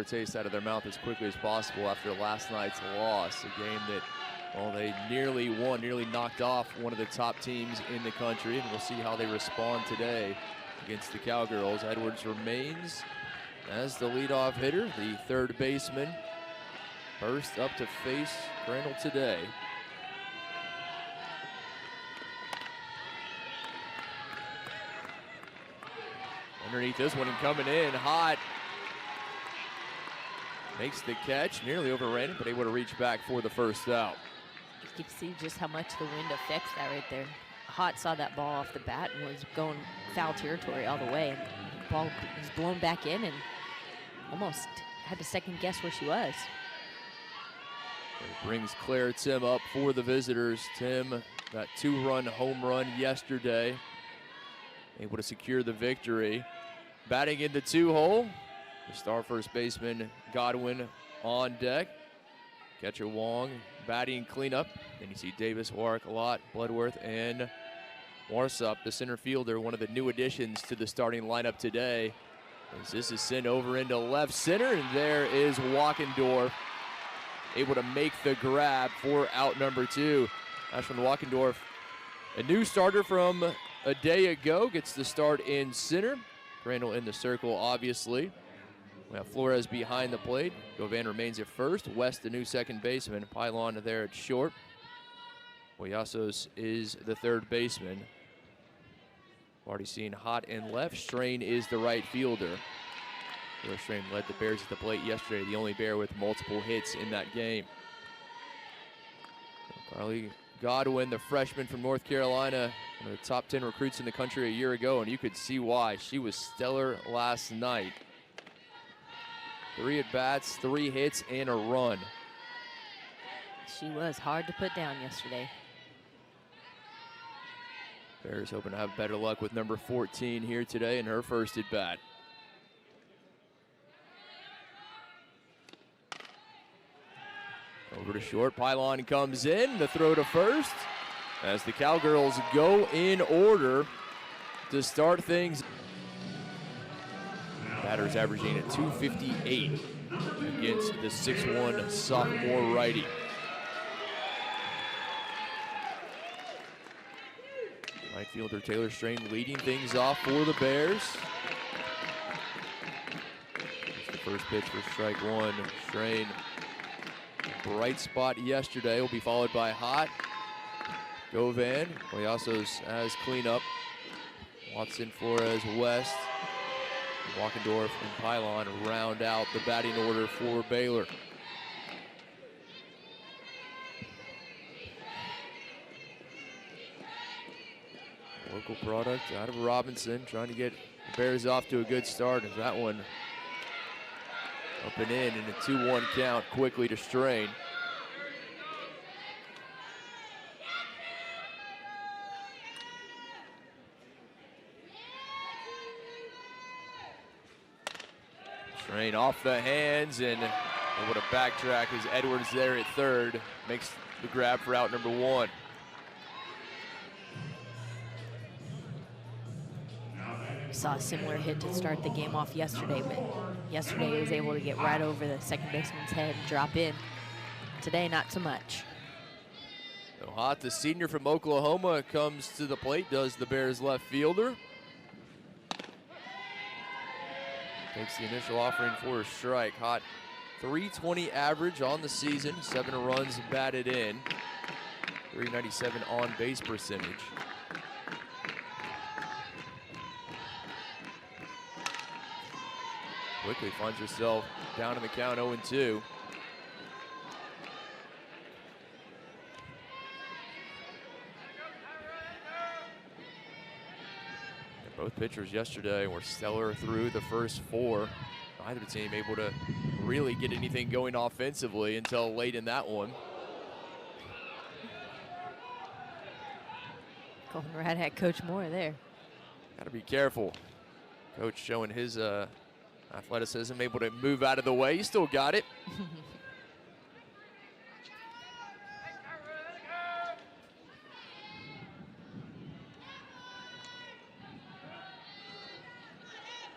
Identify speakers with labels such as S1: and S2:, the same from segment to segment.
S1: taste out of their mouth as quickly as possible after last night's loss. A game that, well, they nearly won, nearly knocked off one of the top teams in the country, and we'll see how they respond today against the Cowgirls. Edwards remains as the leadoff hitter, the third baseman. First up to face Crandall today. Underneath this one and coming in hot. Makes the catch, nearly overran it, but able to reach back for the first out.
S2: You can see just how much the wind affects that right there. Hot saw that ball off the bat and was going foul territory all the way. And the ball was blown back in and almost had to second guess where she was.
S1: It brings Claire Tim up for the visitors. Tim, that 2-run home run yesterday, able to secure the victory. Batting in the 2-hole, the star first baseman Godwin on deck. Catcher Wong batting cleanup. Then you see Davis, Warwick, Lott, Bloodworth, and Warsop, the center fielder, one of the new additions to the starting lineup today. As this is sent over into left center, and there is Walkendorf, able to make the grab for out number 2. Ashland Walkendorf, a new starter from a day ago, gets the start in center. Crandall in the circle, obviously. We have Flores behind the plate. Govan remains at first. West, the new second baseman. Pylon there at short. Boyasos is the third baseman. Already seen Hot in left. Strain is the right fielder. Strain led the Bears at the plate yesterday, the only Bear with multiple hits in that game. Carly Godwin, the freshman from North Carolina, one of the top 10 recruits in the country a year ago, and you could see why. She was stellar last night. 3 at-bats, 3 hits, and a run.
S2: She was hard to put down yesterday.
S1: Bears hoping to have better luck with number 14 here today in her first at-bat. Over to short, Pylon comes in, the throw to first, as the Cowgirls go in order to start things. Batters averaging at .258 against the 6'1" sophomore righty. Right fielder Taylor Strain leading things off for the Bears. It's the first pitch for strike 1. Strain, bright spot yesterday, will be followed by Hot. Govan, Boyasos as cleanup. Watson, Flores, West. Walkendorf and Pylon round out the batting order for Baylor. Local product out of Robinson, trying to get the Bears off to a good start. As that one up and in a 2-1 count, quickly to Strain. Strain off the hands and able to backtrack as Edwards there at third makes the grab for out number 1.
S2: Saw a similar hit to start the game off yesterday, but yesterday he was able to get right over the second baseman's head and drop in. Today, not so much.
S1: So Hot, the senior from Oklahoma, comes to the plate, does the Bears left fielder. Takes the initial offering for a strike. Hot, .320 average on the season, 7 runs batted in, .397 on base percentage. Quickly finds herself down in the count, 0-2. Both pitchers yesterday were stellar through the first 4. Neither team able to really get anything going offensively until late in that one.
S2: Going right at Coach Moore there.
S1: Got to be careful. Coach showing his athleticism, able to move out of the way. He still got it.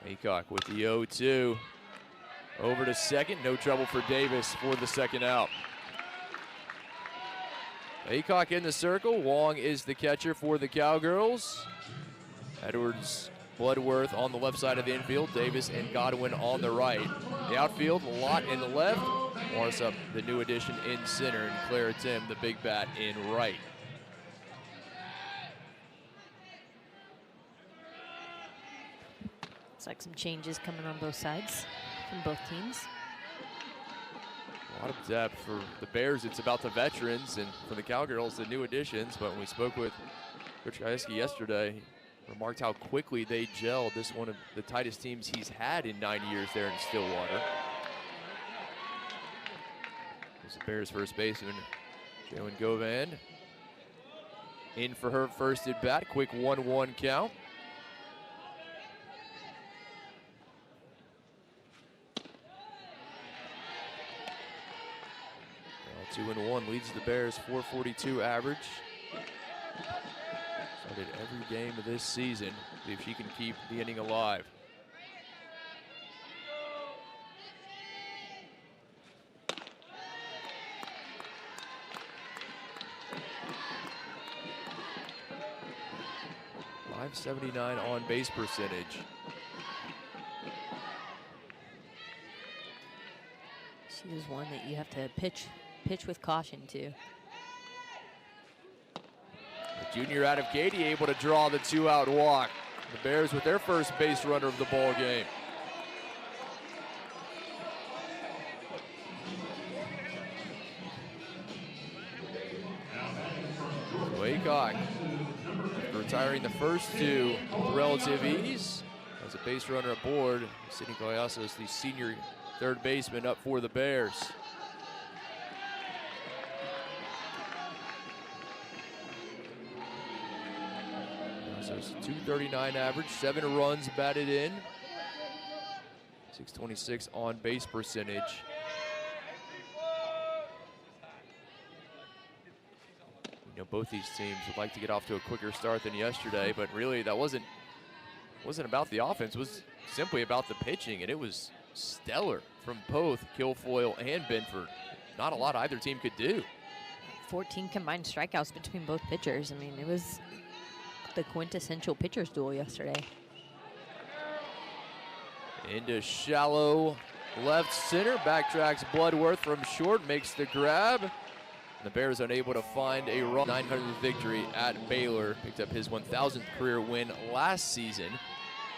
S1: Aycock with the 0-2. Over to second, no trouble for Davis for the second out. Aycock in the circle. Wong is the catcher for the Cowgirls. Edwards, Bloodworth on the left side of the infield. Davis and Godwin on the right. The outfield, Lott in the left. Morrisup, the new addition in center, and Clara Tim, the big bat, in right.
S2: Looks like some changes coming on both sides from both teams.
S1: A lot of depth for the Bears. It's about the veterans, and for the Cowgirls, the new additions. But when we spoke with Rich Gajewski yesterday, he remarked how quickly they gelled. This one of the tightest teams he's had in 9 years there in Stillwater. There's the Bears first baseman, Jalen Govan, in for her first at bat. Quick 1-1 count. 2-1 leads the Bears, 442 average. Started every game of this season. See if she can keep the inning alive. .579 on base percentage.
S2: She is one that you have to pitch with caution to.
S1: The junior out of Katy able to draw the 2-out walk. The Bears with their first base runner of the ball game. Aycock retiring the first two with relative ease. As a base runner aboard, Sidney Collasos, the senior third baseman, up for the Bears. So it's 239 average, 7 runs batted in, 626 on base percentage. You know, both these teams would like to get off to a quicker start than yesterday, but really that wasn't about the offense. It was simply about the pitching, and it was stellar from both Kilfoyle and Benford. Not a lot either team could do.
S2: 14 combined strikeouts between both pitchers. I mean, it was the quintessential pitcher's duel yesterday.
S1: Into shallow left center, backtracks Bloodworth from short, makes the grab. The Bears unable to find a run. 900th victory at Baylor, picked up his 1,000th career win last season.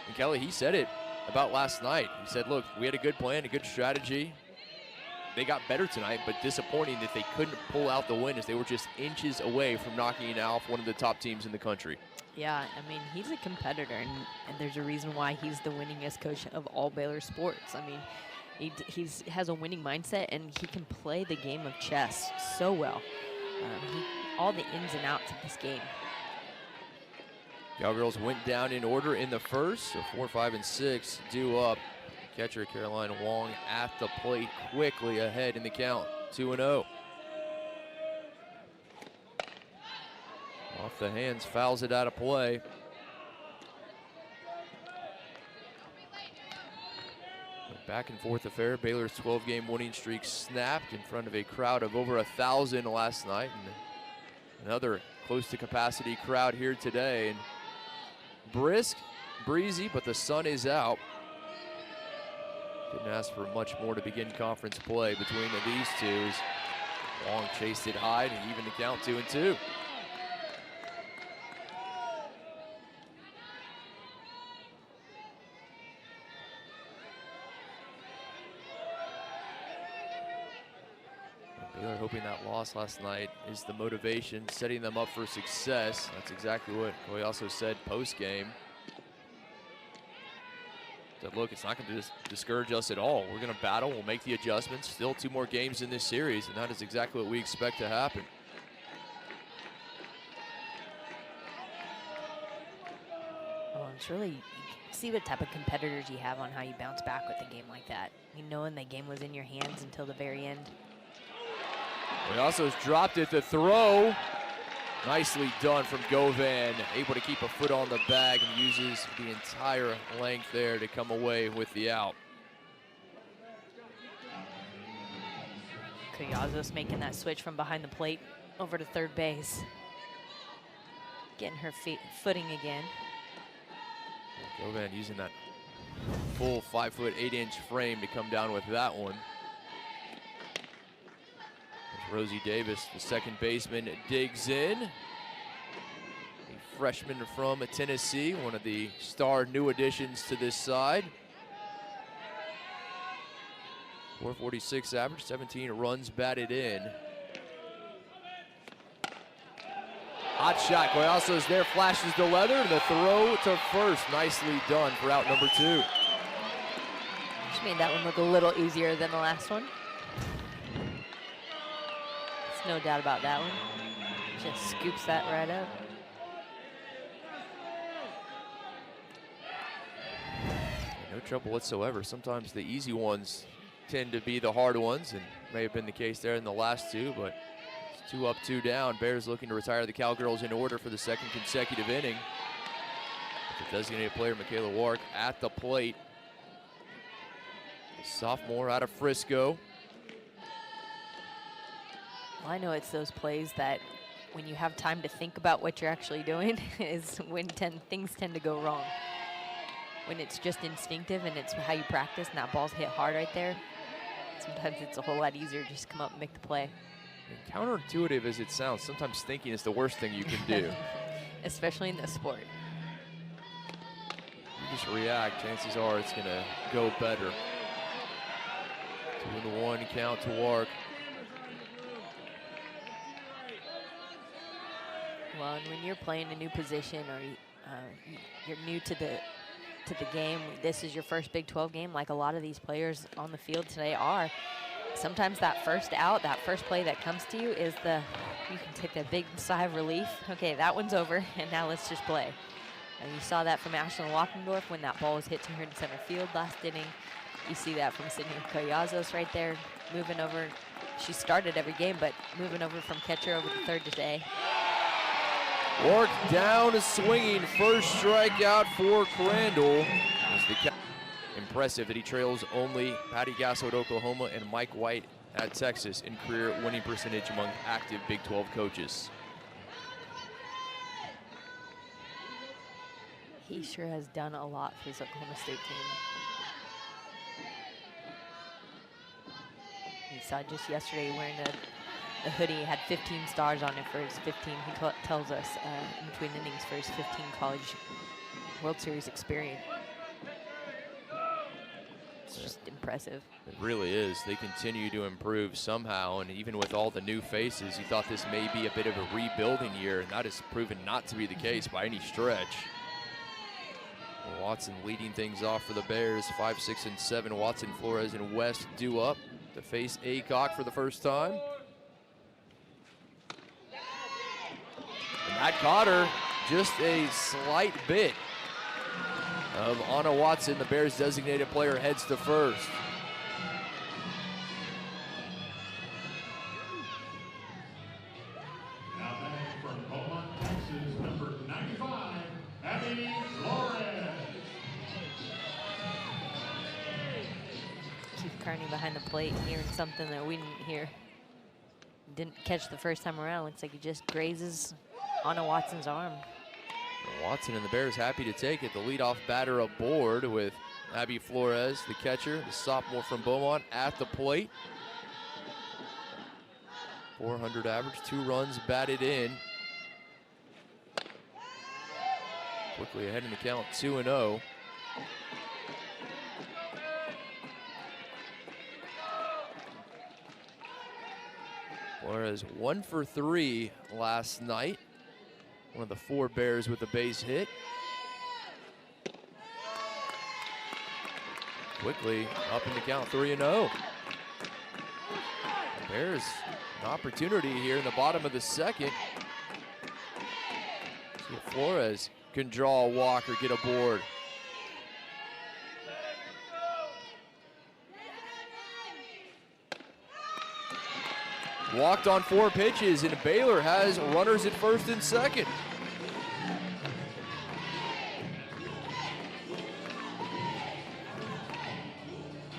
S1: And Kelly, he said it about last night. He said, look, we had a good plan, a good strategy. They got better tonight, but disappointing that they couldn't pull out the win as they were just inches away from knocking out one of the top teams in the country.
S2: Yeah, I mean, he's a competitor, and there's a reason why he's the winningest coach of all Baylor sports. I mean, he has a winning mindset, and he can play the game of chess so well. All the ins and outs of this game.
S1: Cowgirls went down in order in the first, so 4, 5, and 6 due up. Catcher Caroline Wong at the plate, quickly ahead in the count, 2-0. Off the hands, fouls it out of play. A back and forth affair. Baylor's 12-game winning streak snapped in front of a crowd of over 1,000 last night, and another close to capacity crowd here today. And brisk, breezy, but the sun is out. Didn't ask for much more to begin conference play between these two. Wong chased it high to even the count, 2-2. Baylor hoping that loss last night is the motivation, setting them up for success. That's exactly what Coy also said post-game. Said, look, it's not going to discourage us at all. We're going to battle, we'll make the adjustments. Still 2 more games in this series, and that is exactly what we expect to happen.
S2: Well, it's really, you see what type of competitors you have on how you bounce back with a game like that. You knowing the game was in your hands until the very end.
S1: He also dropped it to throw. Nicely done from Govan, able to keep a foot on the bag and uses the entire length there to come away with the out.
S2: Collazos making that switch from behind the plate over to third base. Getting her footing again.
S1: Govan using that full 5'8" frame to come down with that one. As Rosie Davis, the second baseman, digs in. The freshman from Tennessee, one of the star new additions to this side. 446 average, 17 runs batted in. Hot shot, Collazos there, flashes the leather, and the throw to first. Nicely done for out number 2.
S2: She made that one look a little easier than the last one. There's no doubt about that one. Just scoops that right up.
S1: No trouble whatsoever. Sometimes the easy ones tend to be the hard ones, and may have been the case there in the last two, but it's 2 up, 2 down. Bears looking to retire the Cowgirls in order for the second consecutive inning. The designated player, Michaela Wark, at the plate. The sophomore out of Frisco.
S2: Well, I know it's those plays that when you have time to think about what you're actually doing is when things tend to go wrong. When it's just instinctive and it's how you practice and that ball's hit hard right there, sometimes it's a whole lot easier to just come up and make the play.
S1: And counterintuitive as it sounds, sometimes thinking is the worst thing you can do.
S2: Especially in this sport.
S1: You just react, chances are it's going to go better. 2-1 count to Wark.
S2: Well, and when you're playing a new position or you're new to the game, this is your first Big 12 game, like a lot of these players on the field today are. Sometimes that first out, that first play that comes to you is you can take that big sigh of relief. Okay, that one's over, and now let's just play. And you saw that from Ashlyn Walkendorf when that ball was hit to her in center field last inning. You see that from Sydney Collazos right there, moving over. She started every game, but moving over from catcher over to third today.
S1: Wark down swinging, first strikeout for Crandall. Impressive that he trails only Patty Gasso at Oklahoma and Mike White at Texas in career winning percentage among active Big 12 coaches.
S2: He sure has done a lot for his Oklahoma State team. You saw just yesterday wearing the hoodie, had 15 stars on it for his 15, he tells us, in between innings for his 15 college World Series experience. It's just impressive.
S1: It really is. They continue to improve somehow, and even with all the new faces, you thought this may be a bit of a rebuilding year, and that has proven not to be the case by any stretch. Watson leading things off for the Bears, 5, 6, and 7. Watson, Flores, and West due up to face Aycock for the first time. And that caught her just a slight bit of Anna Watson. The Bears designated player heads to first.
S3: Now back from Beaumont, Texas, number 95, Abby Flores.
S2: Keith Carney behind the plate, hearing something that we didn't hear. Didn't catch the first time around. Looks like he just grazes Anna Watson's arm.
S1: Watson and the Bears happy to take it. The leadoff batter aboard with Abby Flores, the catcher, the sophomore from Beaumont at the plate. 400 average, 2 runs batted in. Quickly ahead in the count, 2-0. Flores 1 for 3 last night. One of the 4 Bears with a base hit. Quickly up in the count, 3-0. Bears an opportunity here in the bottom of the second. See if Flores can draw a walk or get a board. Walked on 4 pitches, and Baylor has runners at first and second.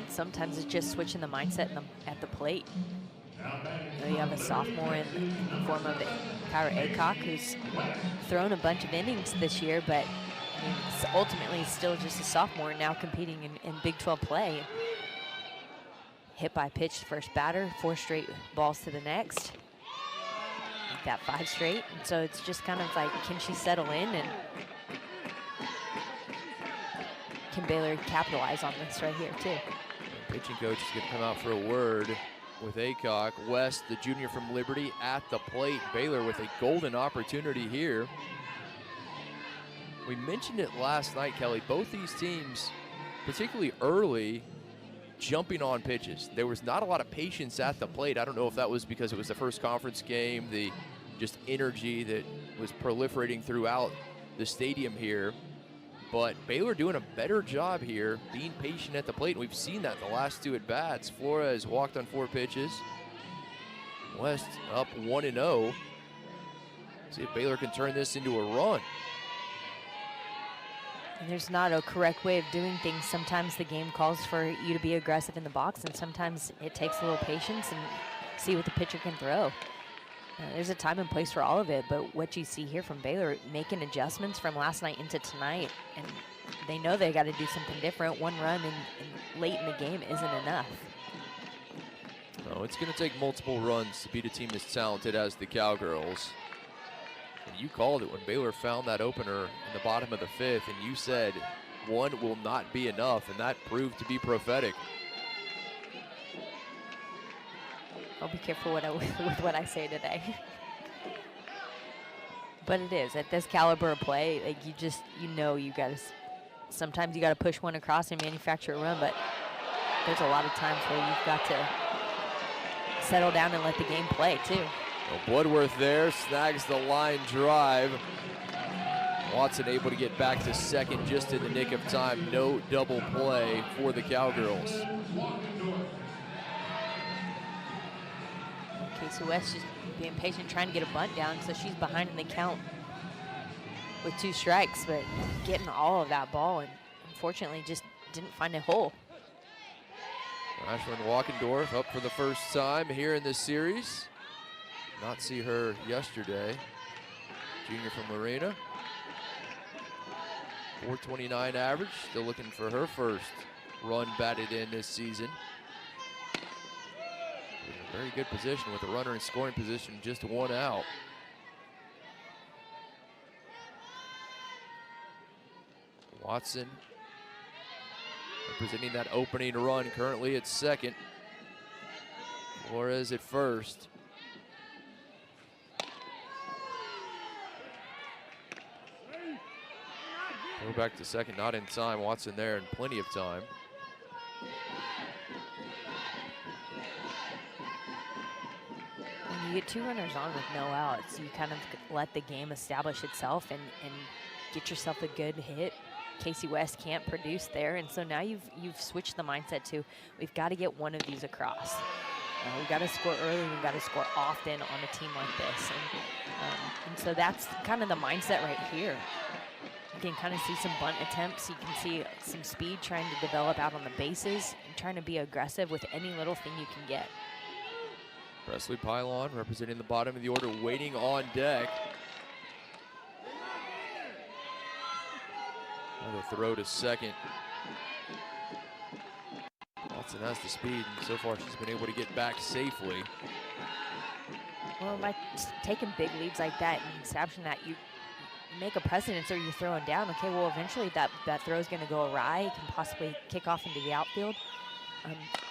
S2: Sometimes it's just switching the mindset at the plate. You have a sophomore in the form of Kyra Aycock, who's thrown a bunch of innings this year, but I mean, ultimately still just a sophomore now competing in Big 12 play. Hit by pitch to first batter, 4 straight balls to the next. Make that 5 straight. And so it's just kind of like, can she settle in, and can Baylor capitalize on this right here too?
S1: Pitching coach is going to come out for a word with Aycock. West, the junior from Liberty, at the plate. Baylor with a golden opportunity here. We mentioned it last night, Kelly. Both these teams, particularly early, jumping on pitches. There was not a lot of patience at the plate. I don't know if that was because it was the first conference game, the just energy that was proliferating throughout the stadium here. But Baylor doing a better job here, being patient at the plate. And we've seen that the last 2 at-bats. Flores walked on 4 pitches. West up 1-0. See if Baylor can turn this into a run.
S2: And there's not a correct way of doing things. Sometimes the game calls for you to be aggressive in the box, and sometimes it takes a little patience and see what the pitcher can throw. There's a time and place for all of it, but what you see here from Baylor, making adjustments from last night into tonight, and they know they got to do something different. 1 run in late in the game isn't enough.
S1: Oh, it's going to take multiple runs to beat a team as talented as the Cowgirls. And you called it when Baylor found that opener in the bottom of the 5th, and you said 1 will not be enough, and that proved to be prophetic.
S2: I'll be careful with what I say today. But it is, at this caliber of play, like you know you got to, sometimes you got to push one across and manufacture a run, but there's a lot of times where you've got to settle down and let the game play too.
S1: Well, Bloodworth there snags the line drive. Watson able to get back to second just in the nick of time. No double play for the Cowgirls.
S2: Casey West just being patient, trying to get a bunt down, so she's behind in the count with 2 strikes, but getting all of that ball, and unfortunately just didn't find a hole.
S1: Ashlyn Walkendorf up for the first time here in this series. Not see her yesterday. Junior from Lorena. 429 average, still looking for her first run batted in this season. In a very good position with a runner in scoring position, just 1 out. Watson representing that opening run, currently at second. Flores at first. Go back to second, not in time. Watson there in plenty of time.
S2: When you get 2 runners on with no outs, you kind of let the game establish itself and get yourself a good hit. Casey West can't produce there, and so now you've switched the mindset to, we've got to get one of these across. We've got to score early, we've got to score often on a team like this. And so that's kind of the mindset right here. You can kind of see some bunt attempts. You can see some speed trying to develop out on the bases and trying to be aggressive with any little thing you can get.
S1: Presley Pylon representing the bottom of the order, waiting on deck. Another throw to second. Watson has the speed, and so far she's been able to get back safely.
S2: Well, by taking big leads like that and establishing that, you make a precedence or you're throwing down. Okay, well, eventually that throw is going to go awry. It can possibly kick off into the outfield.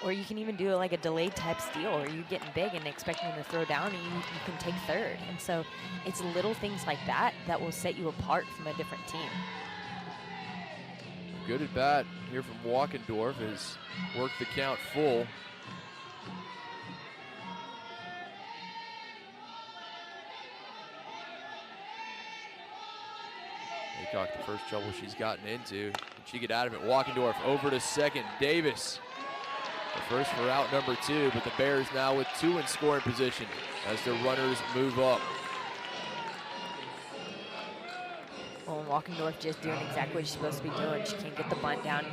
S2: Or you can even do it like a delayed type steal, or you're getting big and expecting them to throw down, and you can take third. And so it's little things like that that will set you apart from a different team.
S1: Good at bat here from Walkendorf has worked the count full. Aycock, the first trouble she's gotten into. She get out of it. Walkendorf over to second. Davis, the first for out number 2, but the Bears now with 2 in scoring position as the runners move up.
S2: Well, Walkendorf just doing exactly what she's supposed to be doing. She can't get the bunt down,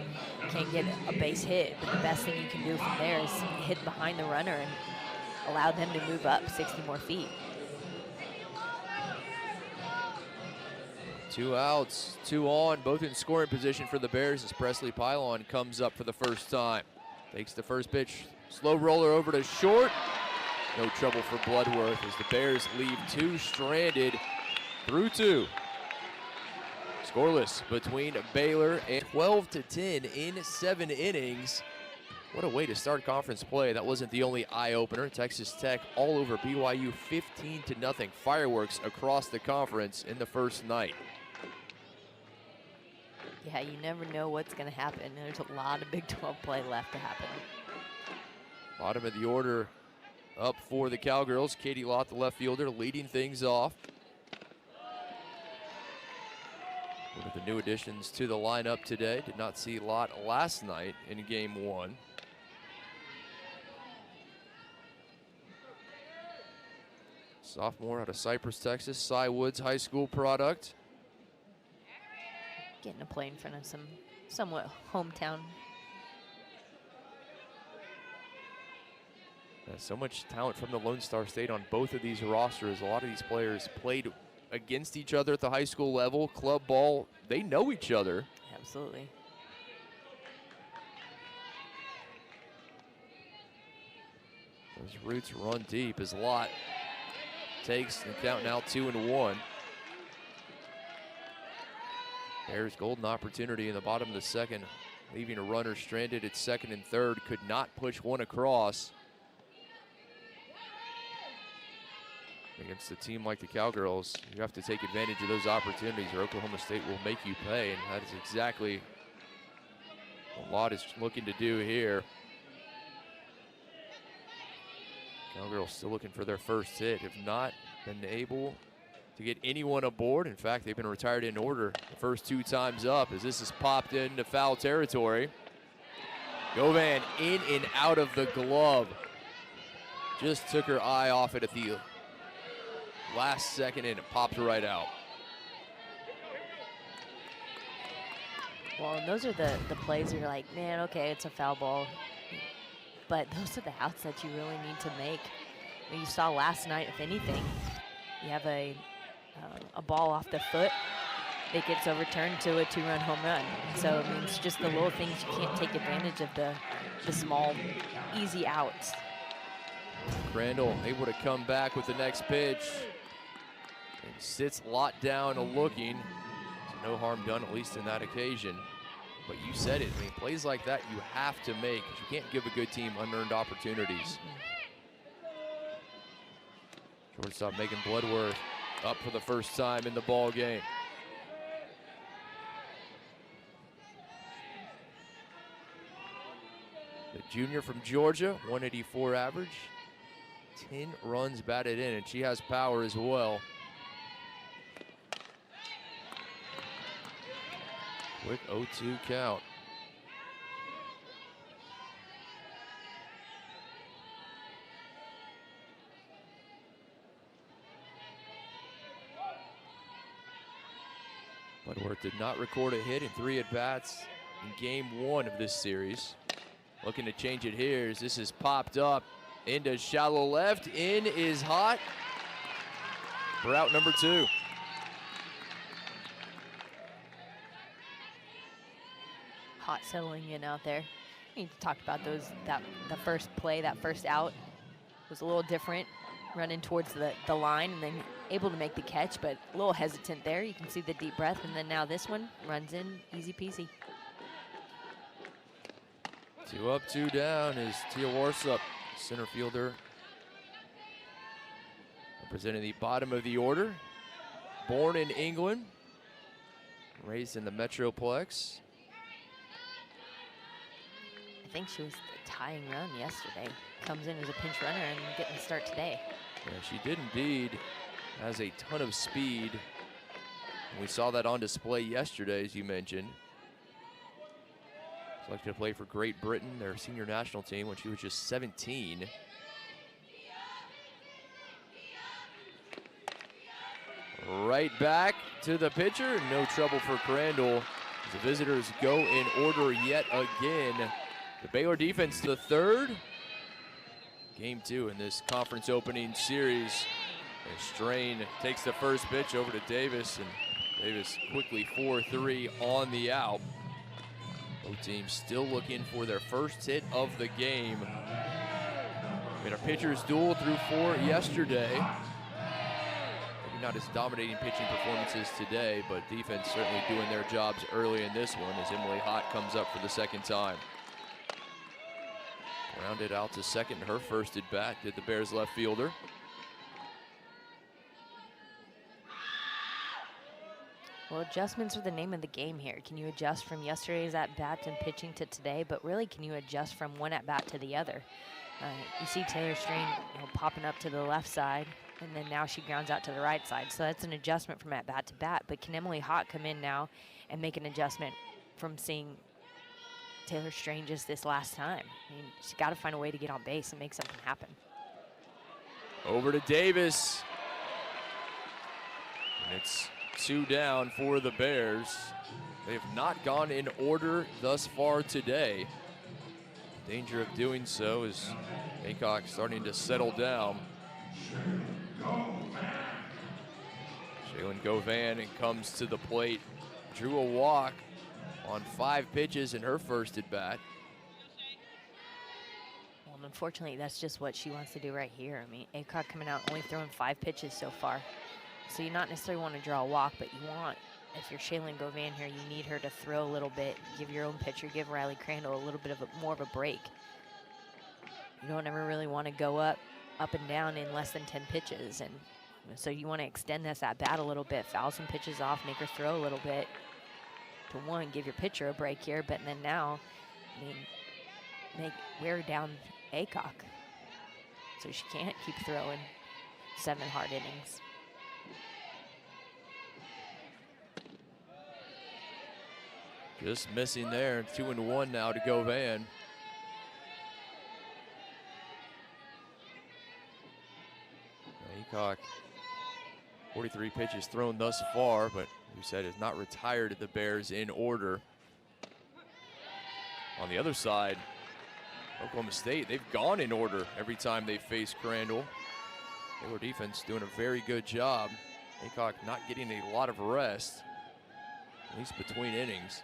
S2: can't get a base hit, but the best thing you can do from there is hit behind the runner and allowed them to move up 60 more feet.
S1: 2 outs, 2 on, both in scoring position for the Bears as Presley Pylon comes up for the first time. Takes the first pitch, slow roller over to short. No trouble for Bloodworth as the Bears leave 2 stranded through 2. Scoreless between Baylor and 12-10 in 7 innings. What a way to start conference play. That wasn't the only eye-opener. Texas Tech all over BYU 15-0. Fireworks across the conference in the first night.
S2: Yeah, you never know what's going to happen. There's a lot of Big 12 play left to happen.
S1: Bottom of the order up for the Cowgirls. Katie Lott, the left fielder, leading things off. One of the new additions to the lineup today. Did not see Lott last night in game 1. Sophomore out of Cypress, Texas. Cy Woods High School product.
S2: Getting to play in front of some somewhat hometown.
S1: So much talent from the Lone Star State on both of these rosters. A lot of these players played against each other at the high school level. Club ball, they know each other.
S2: Absolutely.
S1: Those roots run deep as Lott takes the count now 2-1. Bears golden opportunity in the bottom of the second, leaving a runner stranded at second and third. Could not push one across. Against a team like the Cowgirls, you have to take advantage of those opportunities or Oklahoma State will make you pay, and that is exactly what Lott is looking to do here. Cowgirls still looking for their first hit. Have not been able to get anyone aboard. In fact, they've been retired in order the first 2 times up as this has popped into foul territory. Govan in and out of the glove. Just took her eye off it at the last second and it popped right out.
S2: Well, and those are the plays where you're like, man, okay, it's a foul ball. But those are the outs that you really need to make. I mean, you saw last night, if anything, you have a ball off the foot, it gets overturned to a 2-run home run. So, I mean, it's just the little things you can't take advantage of the small, easy outs.
S1: Crandall able to come back with the next pitch. And sits Lott down looking. So no harm done, at least in that occasion. But you said it, I mean, plays like that you have to make. You can't give a good team unearned opportunities. Shortstop Megan Bloodworth up for the first time in the ball game. The junior from Georgia, 184 average, 10 runs batted in, and she has power as well. Quick 0-2 count. Bloodworth did not record a hit in 3 at-bats in game 1 of this series. Looking to change it here as this is popped up into shallow left. In is hot for out number 2.
S2: Hot settling in out there. We talked about those, the first play, that first out was a little different, running towards the line and then able to make the catch, but a little hesitant there. You can see the deep breath, and then now this one runs in, easy peasy.
S1: 2 up, 2 down is Tia Warsup, center fielder. Representing the bottom of the order. Born in England, raised in the Metroplex.
S2: I think she was the tying run yesterday. Comes in as a pinch runner and getting the start today.
S1: Yeah, she did indeed. Has a ton of speed. We saw that on display yesterday, as you mentioned. Selected to play for Great Britain, their senior national team, when she was just 17. Right back to the pitcher. No trouble for Crandall. The visitors go in order yet again. The Baylor defense to the third. game 2 in this conference opening series. And Strain takes the first pitch over to Davis, and Davis quickly 4-3 on the out. Both teams still looking for their first hit of the game. We had a pitcher's duel through 4 yesterday. Maybe not as dominating pitching performances today, but defense certainly doing their jobs early in this one as Emily Hott comes up for the second time. Grounded out to second, her first at bat, did the Bears left fielder.
S2: Well, adjustments are the name of the game here. Can you adjust from yesterday's at-bats and pitching to today? But really, can you adjust from one at-bat to the other? You see Taylor Strain popping up to the left side, and then now she grounds out to the right side. So that's an adjustment from at-bat to bat. But can Emily Hott come in now and make an adjustment from seeing Taylor Strain just this last time? I mean, she's got to find a way to get on base and make something happen.
S1: Over to Davis. And it's 2 down for the Bears. They have not gone in order thus far today. Danger of doing so is Aycock starting to settle down. Shaylin Govan comes to the plate. Drew a walk on 5 pitches in her first at bat.
S2: Well, unfortunately, that's just what she wants to do right here. I mean, Aycock coming out only throwing 5 pitches so far. So you not necessarily want to draw a walk, but you want, if you're Shaylin Govan here, you need her to throw a little bit, give your own pitcher, give Riley Crandall a little bit of more of a break. You don't ever really want to go up and down in less than 10 pitches. And so you want to extend this at bat a little bit, foul some pitches off, make her throw a little bit to one, give your pitcher a break here. But then now, I mean, wear down Aycock so she can't keep throwing 7 hard innings.
S1: Just missing there, 2-1 now to Govan. Aycock, 43 pitches thrown thus far, but we said has not retired the Bears in order. On the other side, Oklahoma State, they've gone in order every time they face Crandall. Baylor defense doing a very good job. Aycock not getting a lot of rest, at least between innings.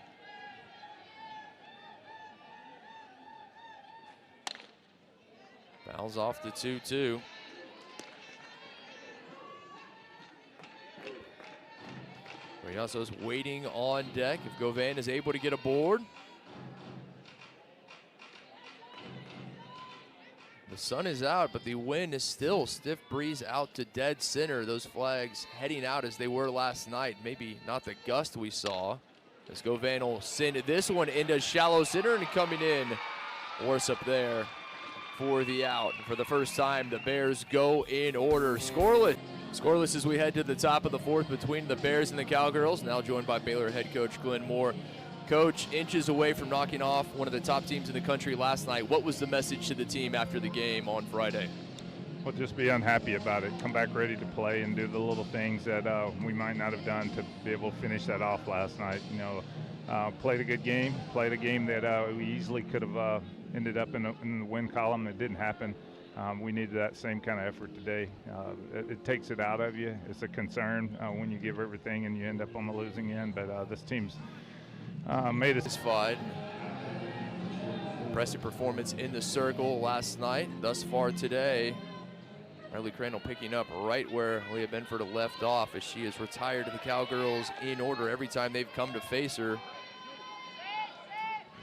S1: Fouls off the 2-2. Reynoso's waiting on deck if Govan is able to get aboard. The sun is out, but the wind is still stiff breeze out to dead center. Those flags heading out as they were last night. Maybe not the gust we saw. As Govan will send this one into shallow center and coming in. Worsup there for the out. For the first time, the Bears go in order. Scoreless as we head to the top of the 4th between the Bears and the Cowgirls. Now joined by Baylor head coach Glenn Moore. Coach, inches away from knocking off one of the top teams in the country last night. What was the message to the team after the game on Friday?
S4: Well, just be unhappy about it. Come back ready to play and do the little things that we might not have done to be able to finish that off last night. You know, played a good game, played a game that we easily could have ended up in the win column. That didn't happen. We needed that same kind of effort today. It takes it out of you. It's a concern when you give everything and you end up on the losing end. But this team's made us
S1: satisfied. Impressive performance in the circle last night. Thus far today, Riley Crandall picking up right where Leah Benford left off as she has retired the Cowgirls in order every time they've come to face her.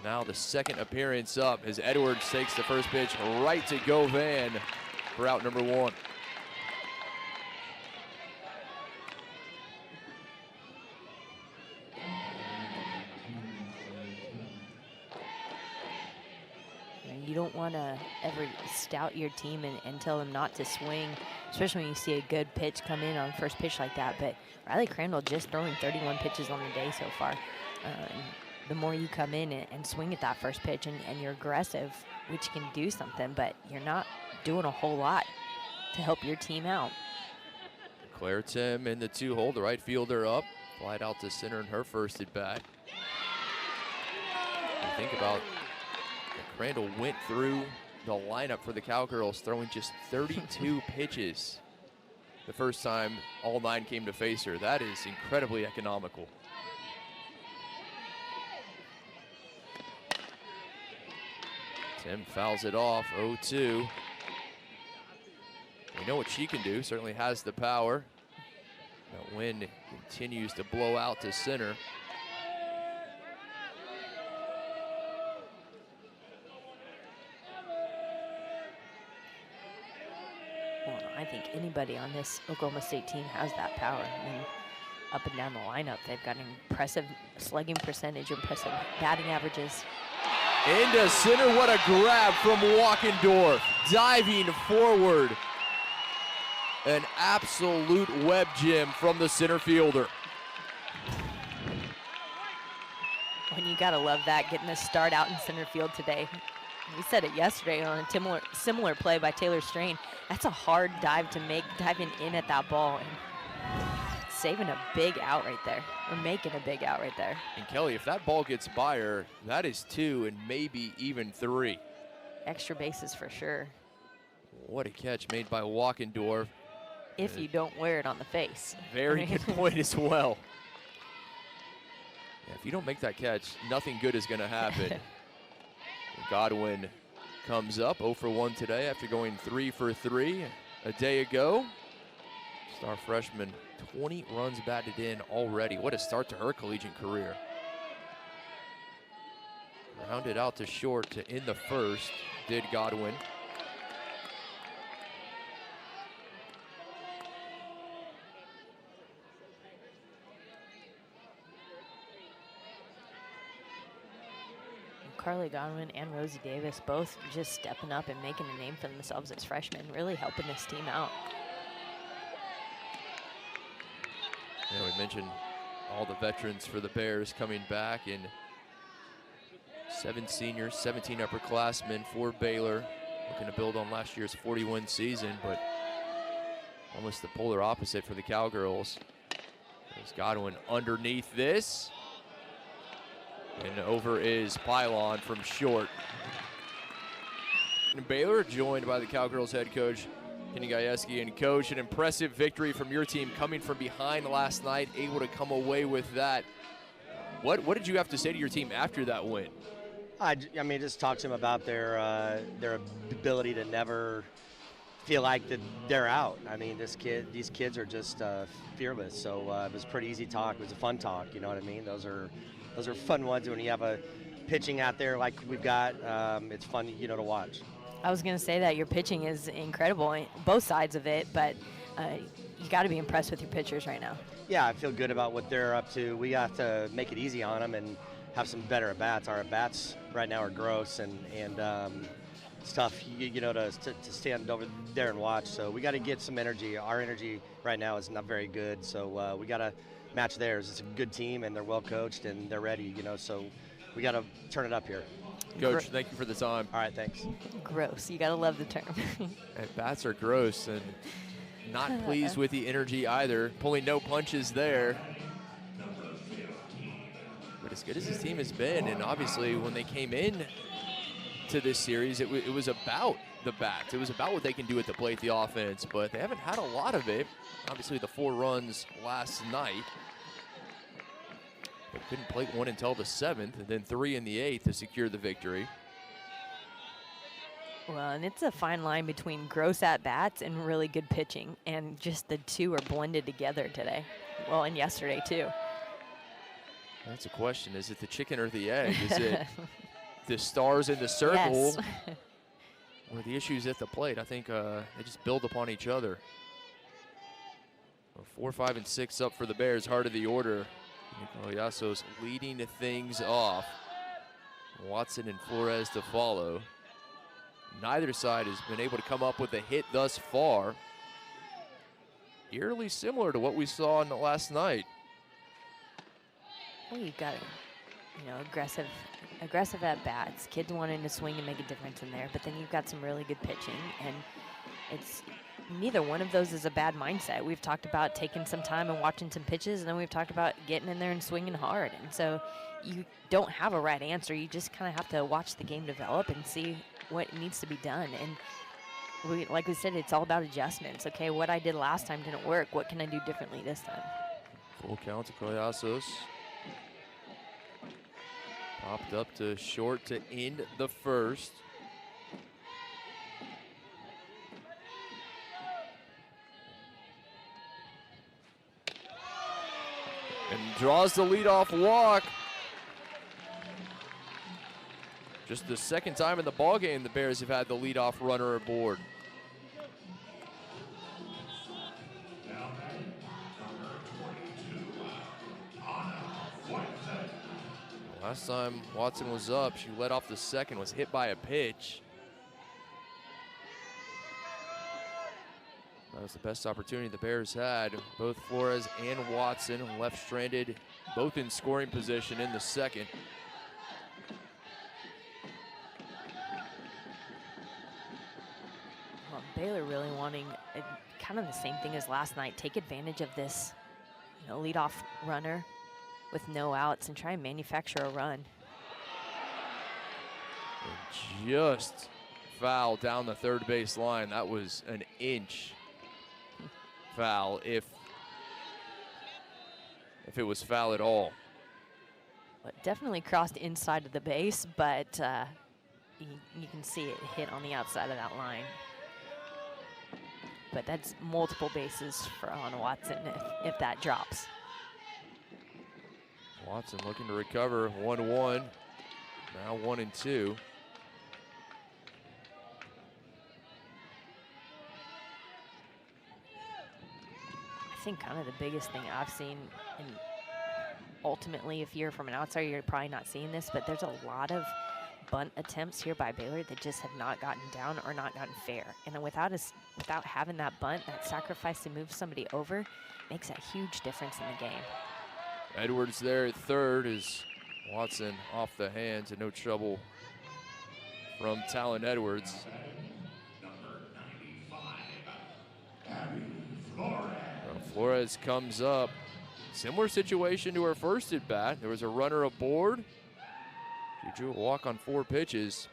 S1: Now the second appearance up as Edwards takes the first pitch right to Govan for out number 1.
S2: You don't want to ever stout your team and tell them not to swing, especially when you see a good pitch come in on first pitch like that. But Riley Crandall just throwing 31 pitches on the day so far. And the more you come in and swing at that first pitch and you're aggressive, which can do something, but you're not doing a whole lot to help your team out.
S1: Claire Tim in the 2-hole, the right fielder up, flied out to center in her first at bat. Think about Crandall went through the lineup for the Cowgirls, throwing just 32 pitches the first time all 9 came to face her. That is incredibly economical. Tim fouls it off, 0-2. We know what she can do, certainly has the power. That wind continues to blow out to center.
S2: Well, I think anybody on this Oklahoma State team has that power. I mean, up and down the lineup, they've got an impressive slugging percentage, impressive batting averages.
S1: Into center, what a grab from Walkendorf. Diving forward. An absolute web gem from the center fielder.
S2: And you gotta love that, getting a start out in center field today. We said it yesterday on a similar play by Taylor Strain. That's a hard dive to make, diving in at that ball and saving a big out right there, or making a big out right there.
S1: And Kelly, if that ball gets by her, that is 2 and maybe even 3.
S2: Extra bases for sure.
S1: What a catch made by Walkendorf.
S2: If you don't wear it on the face.
S1: Very good point as well. Yeah, if you don't make that catch, nothing good is going to happen. Godwin comes up 0 for 1 today after going 3 for 3 a day ago. Star freshman, 20 runs batted in already. What a start to her collegiate career. Rounded out to short to in the first, did Godwin.
S2: Carly Godwin and Rosie Davis both just stepping up and making a name for themselves as freshmen, really helping this team out.
S1: Yeah, we mentioned all the veterans for the Bears coming back, and 7 seniors, 17 upperclassmen for Baylor, looking to build on last year's 40-win season, but almost the polar opposite for the Cowgirls. There's Godwin underneath this. And over is Pylon from short. And Baylor joined by the Cowgirls head coach, Kenny Gajewski. And coach, an impressive victory from your team coming from behind last night, able to come away with that. What did you have to say to your team after that win?
S5: I mean, just talk to them about their ability to never feel like that they're out. I mean, these kids are just fearless. So it was pretty easy talk. It was a fun talk. You know what I mean? Those are fun ones when you have a pitching out there like we've got. It's fun, to watch.
S2: I was going to say that your pitching is incredible, both sides of it, but you got to be impressed with your pitchers right now.
S5: Yeah, I feel good about what they're up to. We have to make it easy on them and have some better at-bats. Our at-bats right now are gross and it's tough, to stand over there and watch. So we got to get some energy. Our energy right now is not very good, so we got to match theirs. It's a good team, and they're well coached, and they're ready, so we got to turn it up here.
S1: Coach, thank you for the time.
S5: All right, thanks.
S2: Gross. You got to love the term.
S1: At-bats are gross, and not pleased with the energy either. Pulling no punches there. But as good as this team has been, and obviously when they came in to this series, it was about the bats. It was about what they can do at the plate, the offense, but they haven't had a lot of it. Obviously the 4 runs last night. But couldn't plate one until the 7th, and then 3 in the 8th to secure the victory.
S2: Well, and it's a fine line between gross at-bats and really good pitching, and just the two are blended together today. Well, and yesterday, too.
S1: That's a question. Is it the chicken or the egg? Is it the stars in the circle?
S2: Yes.
S1: Or the issues at the plate? I think they just build upon each other. 4, 5, and 6 up for the Bears, heart of the order. Yasos leading things off. Watson and Flores to follow. Neither side has been able to come up with a hit thus far. Eerily similar to what we saw in the last night.
S2: Well, you've got, aggressive at-bats. Kids wanting to swing and make a difference in there, but then you've got some really good pitching, and it's neither one of those is a bad mindset. We've talked about taking some time and watching some pitches, and then we've talked about getting in there and swinging hard. And so you don't have a right answer. You just kind of have to watch the game develop and see what needs to be done. And like we said, it's all about adjustments. Okay, what I did last time didn't work. What can I do differently this time?
S1: Full count to Collasos. Popped up to short to end the first. And draws the leadoff walk. Just the second time in the ballgame the Bears have had the leadoff runner aboard.
S3: Now batting, number 22, Anna Watson.
S1: Last time Watson was up, she led off the second, was hit by a pitch. That was the best opportunity the Bears had. Both Flores and Watson left stranded, both in scoring position in the second.
S2: Well, Baylor really wanting kind of the same thing as last night. Take advantage of this, leadoff runner with no outs and try and manufacture a run.
S1: And just foul down the third base line. That was an inch foul if it was foul at all.
S2: But definitely crossed inside of the base, but you can see it hit on the outside of that line. But that's multiple bases for Anna Watson if that drops.
S1: Watson looking to recover. 1-1. Now 1-2.
S2: I think kind of the biggest thing I've seen, and ultimately if you're from an outsider, you're probably not seeing this, but there's a lot of bunt attempts here by Baylor that just have not gotten down or not gotten fair. And without having that bunt, that sacrifice to move somebody over, makes a huge difference in the game.
S1: Edwards there at third is Watson off the hands and no trouble from Talon Edwards.
S3: Number 95, Abby Flores.
S1: Flores comes up. Similar situation to her first at bat. There was a runner aboard. She drew a walk on 4 pitches.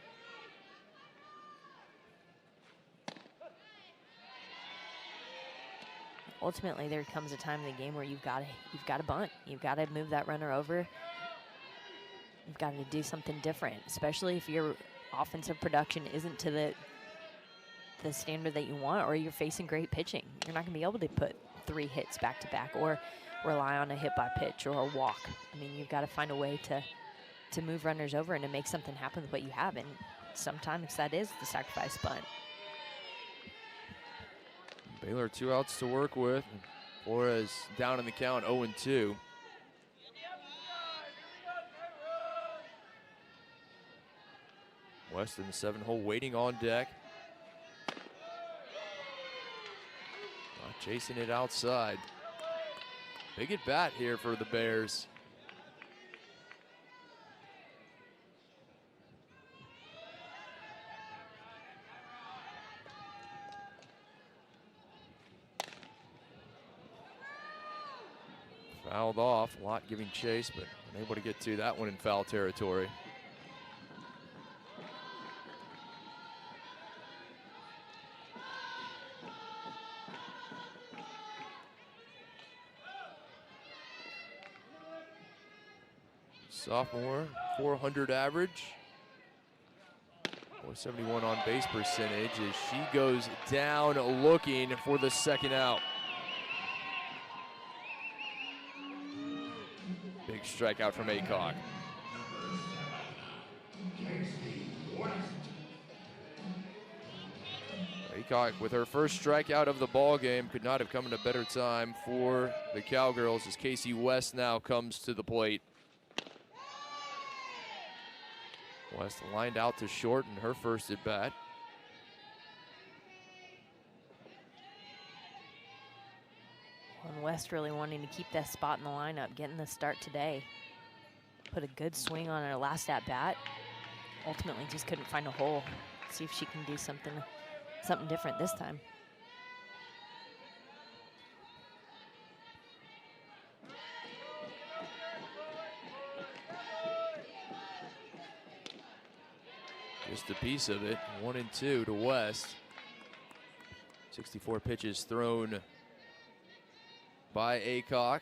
S2: Ultimately, there comes a time in the game where you've got to bunt. You've got to move that runner over. You've got to do something different, especially if your offensive production isn't to the standard that you want, or you're facing great pitching. You're not going to be able to put 3 hits back to back or rely on a hit by pitch or a walk. I mean, you've got to find a way to move runners over and to make something happen with what you have, and sometimes that is the sacrifice bunt.
S1: Baylor 2 outs to work with. Flores down in the count, 0-2. West in the 7-hole waiting on deck. Chasing it outside. Big at bat here for the Bears. Fouled off, Lott giving chase, but unable to get to that one in foul territory. Sophomore, 400 average. 471 on base percentage as she goes down looking for the second out. Big strikeout from Aycock. Aycock with her first strikeout of the ball game could not have come at a better time for the Cowgirls as Casey West now comes to the plate. West lined out to short in her first at bat.
S2: And West really wanting to keep that spot in the lineup, getting the start today. Put a good swing on her last at bat. Ultimately just couldn't find a hole. See if she can do something different this time.
S1: just a piece of it. 1-2 to West. 64 pitches thrown by Aycock.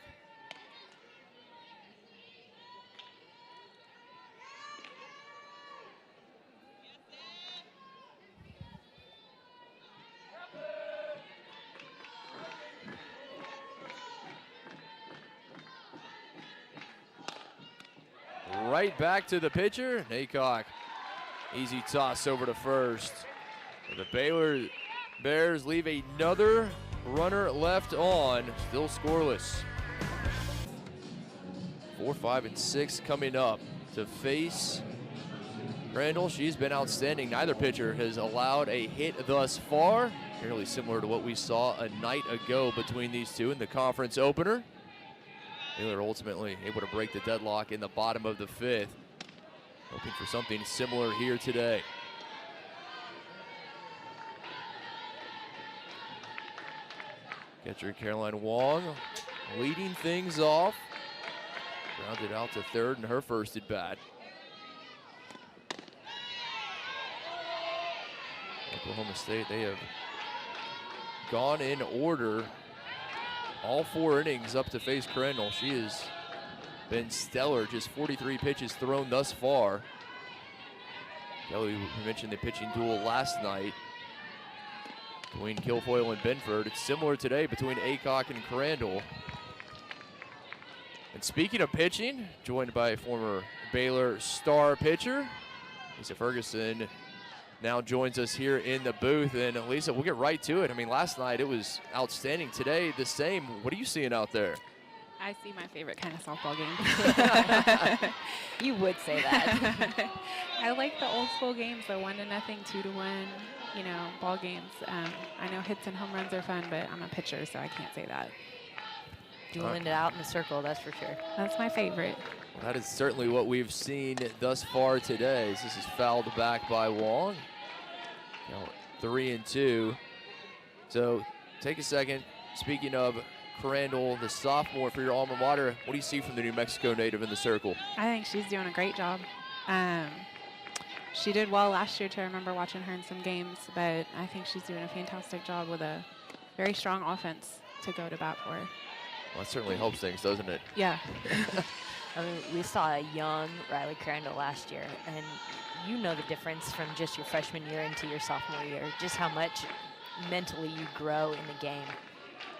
S1: Right back to the pitcher. Aycock, easy toss over to first. The Baylor Bears leave another runner left on, still scoreless. 4, 5, and 6 coming up to face Crandall. She's been outstanding. Neither pitcher has allowed a hit thus far. Fairly similar to what we saw a night ago between these two in the conference opener. Baylor ultimately able to break the deadlock in the bottom of the 5th. Hoping for something similar here today. Catcher Caroline Wong leading things off. Grounded out to third in her first at bat. Oklahoma State, they have gone in order all 4 innings up to face Crandall. She has been stellar, just 43 pitches thrown thus far. Kelly, we mentioned the pitching duel last night between Kilfoyle and Benford. It's similar today between Aycock and Crandall. And speaking of pitching, joined by former Baylor star pitcher, Lisa Ferguson now joins us here in the booth. And Lisa, we'll get right to it. I mean, last night it was outstanding. Today, the same. What are you seeing out there?
S6: I see my favorite kind of softball game.
S2: You would say that.
S6: I like the old school games, the 1-0, 2-1, you know, ball games. I know hits and home runs are fun, but I'm a pitcher, so I can't say that.
S2: Dueling it out in the circle, that's for sure.
S6: That's my favorite.
S1: Well, that is certainly what we've seen thus far today. This is fouled back by Wong. Now 3-2. So take a second. Speaking of Crandall, the sophomore for your alma mater, what do you see from the New Mexico native in the circle?
S6: I think she's doing a great job. She did well last year, too. I remember watching her in some games, but I think she's doing a fantastic job with a very strong offense to go to bat for.
S1: Well, that certainly helps things, doesn't it?
S6: Yeah.
S2: I mean, we saw a young Riley Crandall last year, and you know the difference from just your freshman year into your sophomore year, just how much mentally you grow in the game.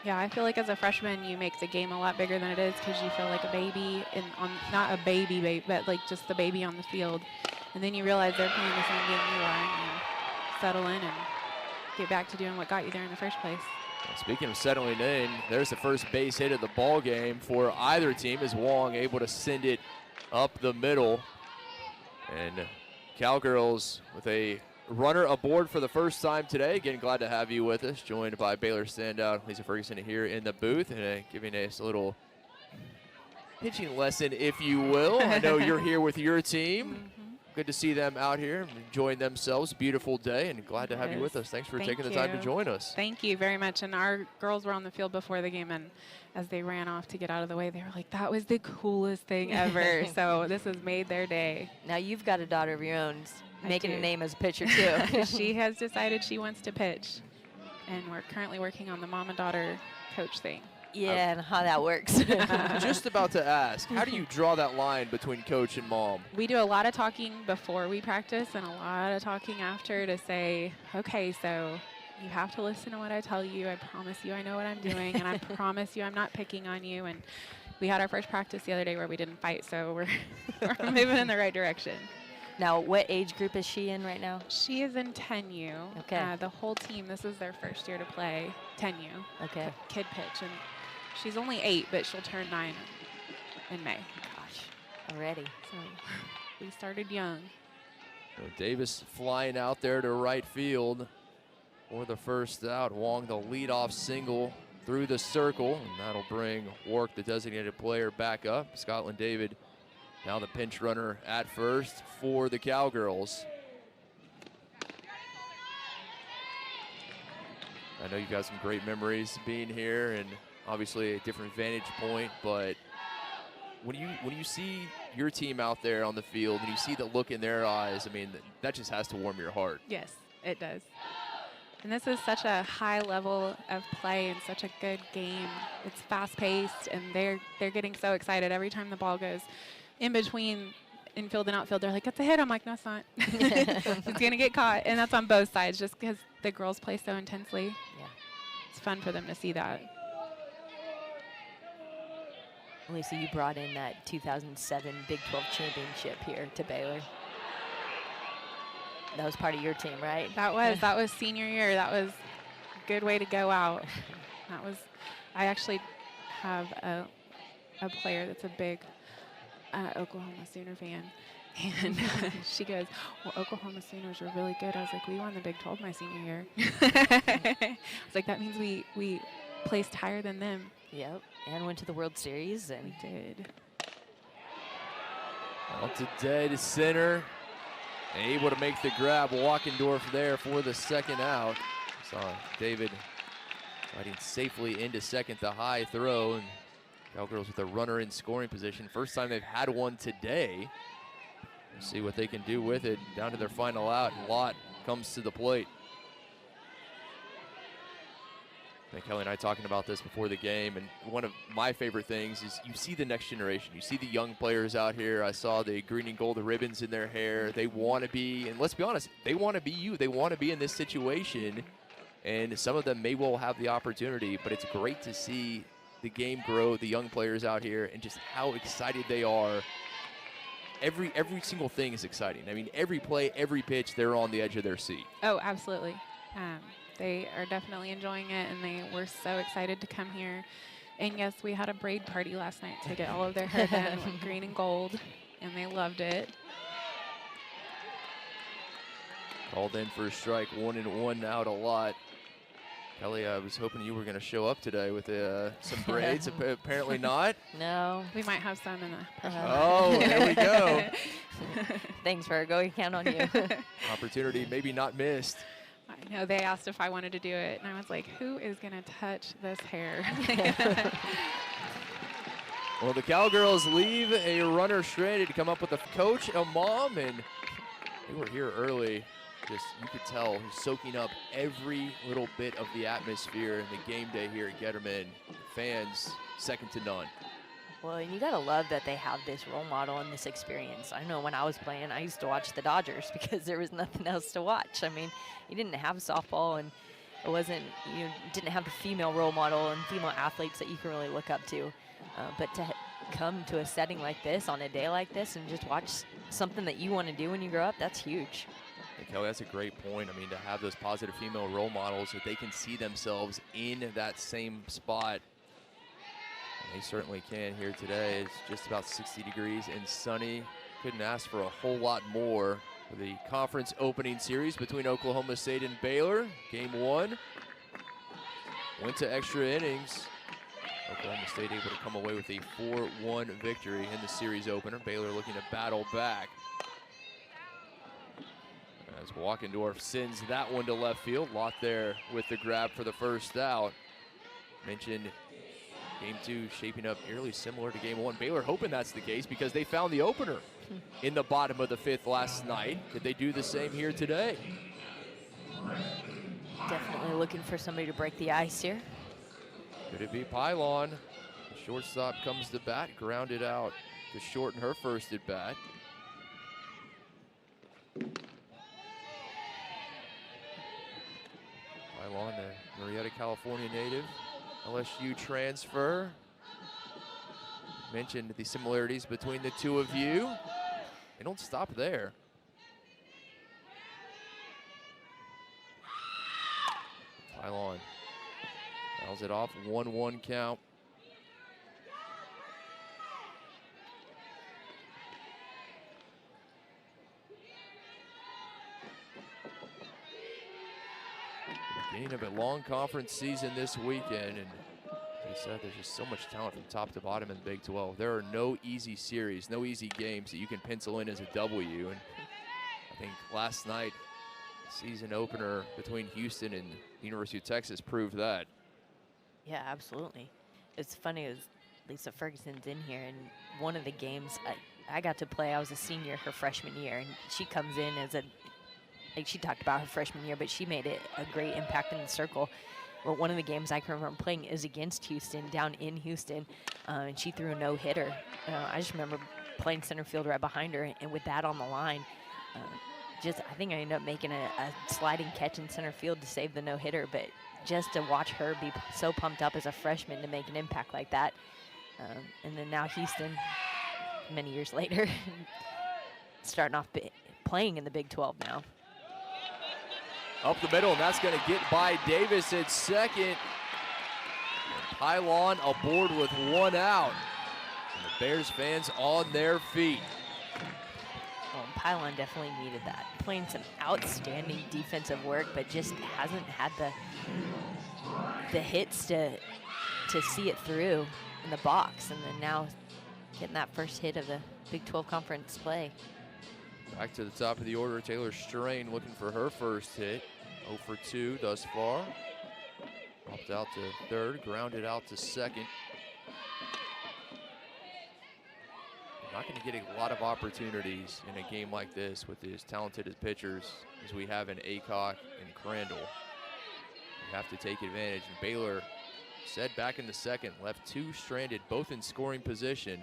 S6: Yeah, I feel like as a freshman, you make the game a lot bigger than it is because you feel like a baby, not a baby, but like just the baby on the field. And then you realize they're playing the same game you are, and you settle in and get back to doing what got you there in the first place.
S1: Well, speaking of settling in, there's the first base hit of the ball game for either team as Wong able to send it up the middle. And Cowgirls with a runner aboard for the first time today. Again, glad to have you with us, joined by Baylor standout Lisa Ferguson here in the booth and giving us a little pitching lesson, if you will. I know you're here with your team. Good to see them out here enjoying themselves. Beautiful day, and glad to have you with us. Thanks for taking the time to join us.
S6: Thank you very much. And our girls were on the field before the game, and as they ran off to get out of the way, they were like, that was the coolest thing ever. So this has made their day.
S2: Now you've got a daughter of your own making a name as a pitcher, too.
S6: She has decided she wants to pitch, and we're currently working on the mom and daughter coach thing.
S2: Yeah, and how that works.
S1: Just about to ask, how do you draw that line between coach and mom?
S6: We do a lot of talking before we practice and a lot of talking after to say, okay, so you have to listen to what I tell you. I promise you I know what I'm doing, and I promise you I'm not picking on you. And we had our first practice the other day where we didn't fight, so we're moving in the right direction.
S2: Now, what age group is she in right now?
S6: She is in 10U.
S2: Okay.
S6: The whole team, this is their first year to play 10U.
S2: Okay.
S6: Kid pitch. And she's only 8, but she'll turn 9 in May.
S2: Gosh, already.
S6: So we started young.
S1: So Davis flying out there to right field for the first out. Wong, the leadoff single through the circle, and that'll bring Wark, the designated player, back up. Scotland David, now the pinch runner at first for the Cowgirls. I know you've got some great memories being here, and obviously a different vantage point, but when you see your team out there on the field and you see the look in their eyes, I mean, that just has to warm your heart.
S6: Yes, it does. And this is such a high level of play and such a good game. It's fast-paced, and they're getting so excited every time the ball goes in between infield and outfield. They're like, "It's a hit." I'm like, "No, it's not. It's gonna get caught." And that's on both sides, just because the girls play so intensely.
S2: Yeah.
S6: It's fun for them to see that.
S2: Lisa, you brought in that 2007 Big 12 championship here to Baylor. That was part of your team, right?
S6: That was senior year. That was a good way to go out. I actually have a player that's a big Oklahoma Sooner fan. And she goes, "Well, Oklahoma Sooners are really good." I was like, "We won the Big 12 my senior year." I was like, "That means we placed higher than them."
S2: Yep, and went to the World Series. And
S6: we did.
S1: Out to dead center. Able to make the grab. Walkendorf there for the second out. Saw David sliding safely into second, the high throw. And Cowgirls with a runner in scoring position. First time they've had one today. We'll see what they can do with it. Down to their final out. Lott comes to the plate. Kelly and I talking about this before the game, and one of my favorite things is you see the next generation. You see the young players out here. I saw the green and gold ribbons in their hair. They want to be, and let's be honest, they want to be you. They want to be in this situation, and some of them may well have the opportunity, but it's great to see the game grow, the young players out here, and just how excited they are. Every single thing is exciting. I mean, every play, every pitch, they're on the edge of their seat.
S6: Oh, absolutely. They are definitely enjoying it, and they were so excited to come here. And yes, we had a braid party last night to get all of their hair done with green and gold, and they loved it.
S1: Called in for a strike, 1-1 out a lot. Kelly, I was hoping you were going to show up today with some braids. Apparently not.
S2: No.
S6: We might have some in the
S1: Oh, there we go.
S2: Thanks, Virgo. We count on you.
S1: Opportunity maybe not missed.
S6: I know, they asked if I wanted to do it, and I was like, who is going to touch this hair?
S1: Well, the Cowgirls leave a runner stranded to come up with a coach, a mom, and they were here early. Just, you could tell, he's soaking up every little bit of the atmosphere in the game day here at Getterman. Fans, second to none.
S2: Well, and you got to love that they have this role model and this experience. I know when I was playing, I used to watch the Dodgers because there was nothing else to watch. I mean, you didn't have softball, and it wasn't, you didn't have the female role model and female athletes that you can really look up to. But to come to a setting like this on a day like this and just watch something that you want to do when you grow up, that's huge.
S1: And Kelly, that's a great point. I mean, to have those positive female role models that they can see themselves in that same spot. They certainly can here today. It's just about 60 degrees and sunny. Couldn't ask for a whole lot more for the conference opening series between Oklahoma State and Baylor. Game 1 went to extra innings. Oklahoma State able to come away with a 4-1 victory in the series opener. Baylor looking to battle back. As Walkendorf sends that one to left field. Lott there with the grab for the first out. Mentioned Game 2 shaping up eerily similar to Game 1. Baylor hoping that's the case because they found the opener in the bottom of the 5th last night. Could they do the same here today?
S2: Definitely looking for somebody to break the ice here.
S1: Could it be Pylon? The shortstop comes to bat, grounded out to shorten her first at bat. Pylon, the Marietta, California native. LSU transfer. Mentioned the similarities between the two of you. They don't stop there. Pylon fouls it off, 1-1 count. Beginning of a long conference season this weekend, and as I said, there's just so much talent from top to bottom in the Big 12. There are no easy series, no easy games that you can pencil in as a W. And I think last night, season opener between Houston and the University of Texas proved that.
S2: Yeah, absolutely. It's funny, as Lisa Ferguson's in here, and one of the games, I got to play. I was a senior her freshman year, and she comes in as a, like she talked about her freshman year, but she made it a great impact in the circle. Well, one of the games I can remember playing is against Houston, down in Houston, and she threw a no-hitter. I just remember playing center field right behind her, and with that on the line, I think I ended up making a sliding catch in center field to save the no-hitter, but just to watch her be so pumped up as a freshman to make an impact like that. And then now Houston, many years later, starting off playing in the Big 12 now.
S1: Up the middle, and that's going to get by Davis at second. And Pylon aboard with 1 out. And the Bears fans on their feet.
S2: Well, Pylon definitely needed that. Playing some outstanding defensive work, but just hasn't had the hits to see it through in the box. And then now getting that first hit of the Big 12 Conference play.
S1: Back to the top of the order, Taylor Strain looking for her first hit. 0 for 2 thus far. Popped out to third, grounded out to second. Not going to get a lot of opportunities in a game like this with as talented as pitchers as we have in Aycock and Crandall. You have to take advantage. And Baylor said back in the second, left 2 stranded, both in scoring position.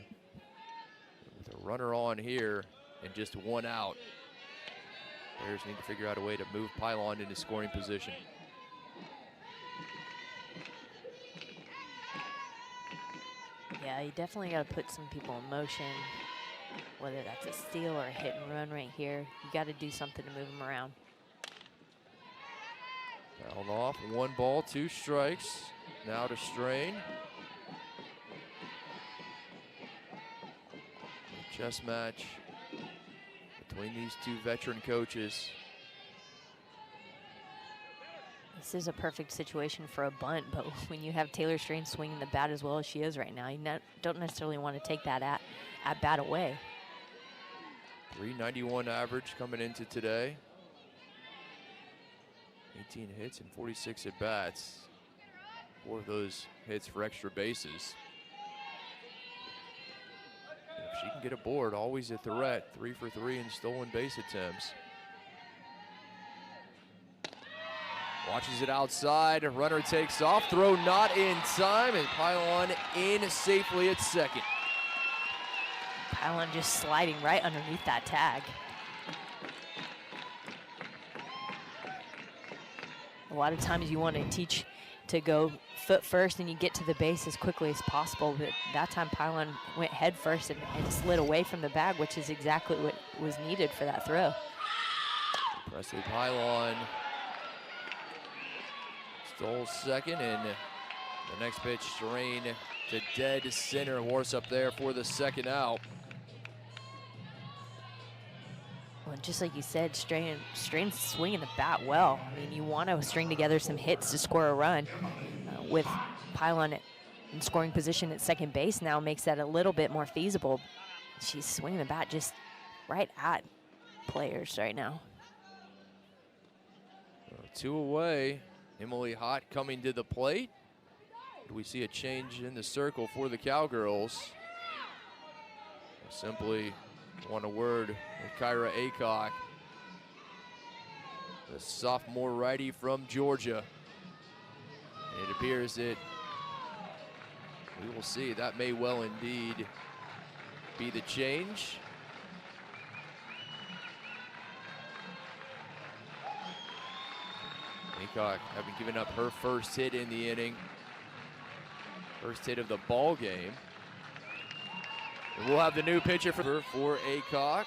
S1: With a runner on here and just 1 out. Bears need to figure out a way to move Pylon into scoring position.
S2: Yeah, you definitely got to put some people in motion, whether that's a steal or a hit and run right here. You got to do something to move them around.
S1: Fouled off, 1 ball, 2 strikes. Now to Strain. A chess match between these 2 veteran coaches.
S2: This is a perfect situation for a bunt, but when you have Taylor Strain swinging the bat as well as she is right now, you don't necessarily want to take that at bat away.
S1: .391 average coming into today. 18 hits and 46 at bats. 4 of those hits for extra bases. If she can get aboard, always a threat. 3 for 3 in stolen base attempts. Watches it outside, a runner takes off, throw not in time, and Pylon in safely at second.
S2: Pylon just sliding right underneath that tag. A lot of times you want to teach to go foot first and you get to the base as quickly as possible, but that time Pylon went head first and slid away from the bag, which is exactly what was needed for that throw.
S1: Presley Pylon stole second, and the next pitch, Strain to dead center. Horse up there for the second out.
S2: Well, just like you said, Strain's swinging the bat well. I mean, you want to string together some hits to score a run. With Pylon in scoring position at second base now makes that a little bit more feasible. She's swinging the bat just right at players right now.
S1: 2 away. Emily Hott coming to the plate. Do we see a change in the circle for the Cowgirls? Simply want a word with Kyra Aycock, the sophomore righty from Georgia. And it appears that we will see that may well indeed be the change. Aycock having given up her first hit in the inning. First hit of the ball game. And we'll have the new pitcher for Aycock.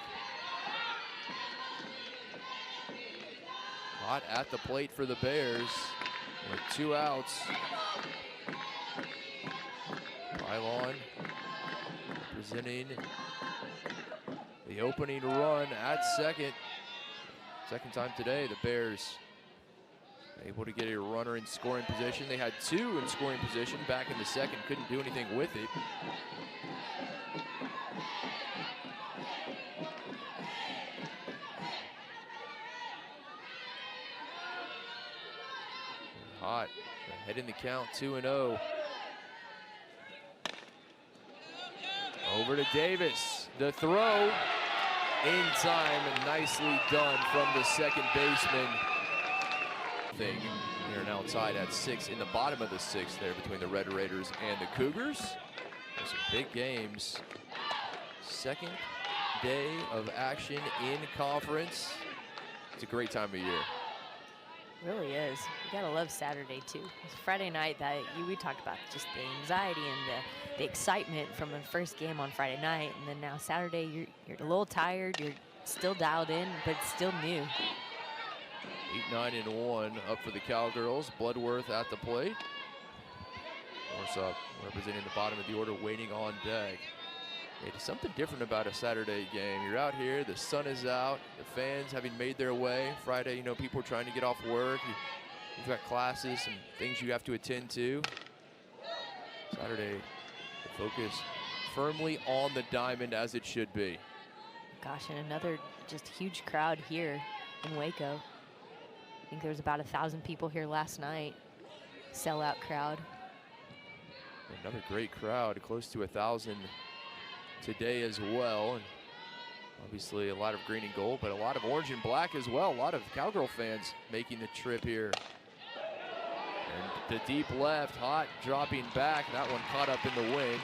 S1: Hot at the plate for the Bears with 2 outs. Pylon representing the opening run at second. Second time today, the Bears able to get a runner in scoring position. They had 2 in scoring position back in the second, couldn't do anything with it. Hot, ahead in the count, 2-0. Over to Davis. The throw in time and nicely done from the second baseman. We are now tied at 6 in the bottom of the 6th there between the Red Raiders and the Cougars. There's some big games. Second day of action in conference. It's a great time of year.
S2: Really is. You gotta love Saturday too. It's Friday night that we talked about just the anxiety and the excitement from the first game on Friday night, and then now Saturday you're a little tired. You're still dialed in, but still new.
S1: 8-9-1 up for the Cowgirls. Bloodworth at the plate. North up representing the bottom of the order, waiting on deck. It's something different about a Saturday game. You're out here, the sun is out, the fans having made their way. Friday, you know, people are trying to get off work. You've got classes and things you have to attend to. Saturday, the focus firmly on the diamond as it should be.
S2: Gosh, and another just huge crowd here in Waco. I think there was about 1,000 people here last night. Sellout crowd.
S1: Another great crowd, close to 1,000 today as well. And obviously a lot of green and gold, but a lot of orange and black as well. A lot of Cowgirl fans making the trip here. And the deep left, Hot dropping back. That one caught up in the wind.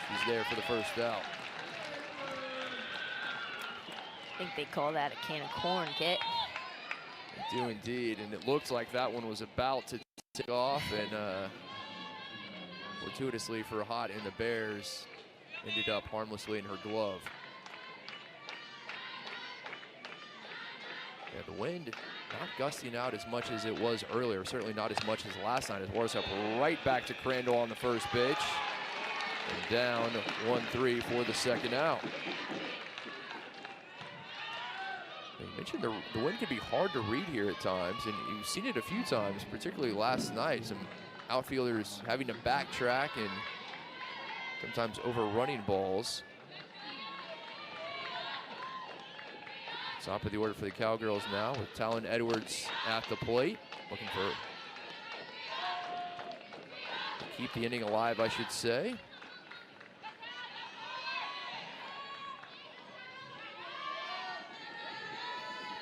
S1: She's there for the first out.
S2: I think they call that a can of corn, Kit.
S1: They do indeed, and it looks like that one was about to take off, and fortuitously for Hot and the Bears, ended up harmlessly in her glove. Yeah, the wind not gusting out as much as it was earlier, certainly not as much as last night. As War's up right back to Crandall on the first pitch. And down 1-3 for the second out. You mentioned the wind can be hard to read here at times, and you've seen it a few times, particularly last night. Some outfielders having to backtrack and sometimes overrunning balls. Top of the order for the Cowgirls now with Talon Edwards at the plate, looking for to keep the inning alive, I should say.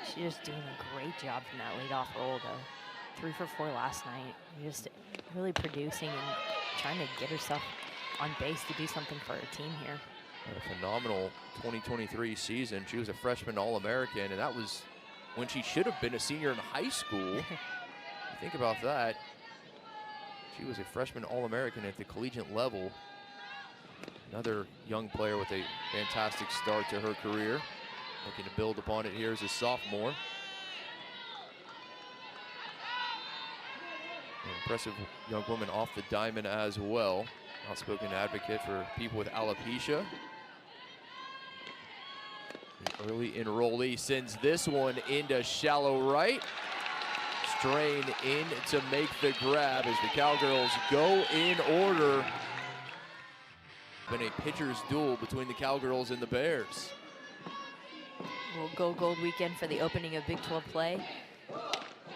S2: She's just doing a great job from that leadoff role, though. 3 for 4 last night. Just really producing and trying to get herself on base to do something for her team here.
S1: A phenomenal 2023 season. She was a freshman All-American, and that was when she should have been a senior in high school. Think about that. She was a freshman All-American at the collegiate level. Another young player with a fantastic start to her career. Looking to build upon it here as a sophomore. An impressive young woman off the diamond as well. Outspoken advocate for people with alopecia. The early enrollee sends this one into shallow right. Strain in to make the grab as the Cowgirls go in order. Been a pitcher's duel between the Cowgirls and the Bears.
S2: We'll go gold weekend for the opening of Big 12 play.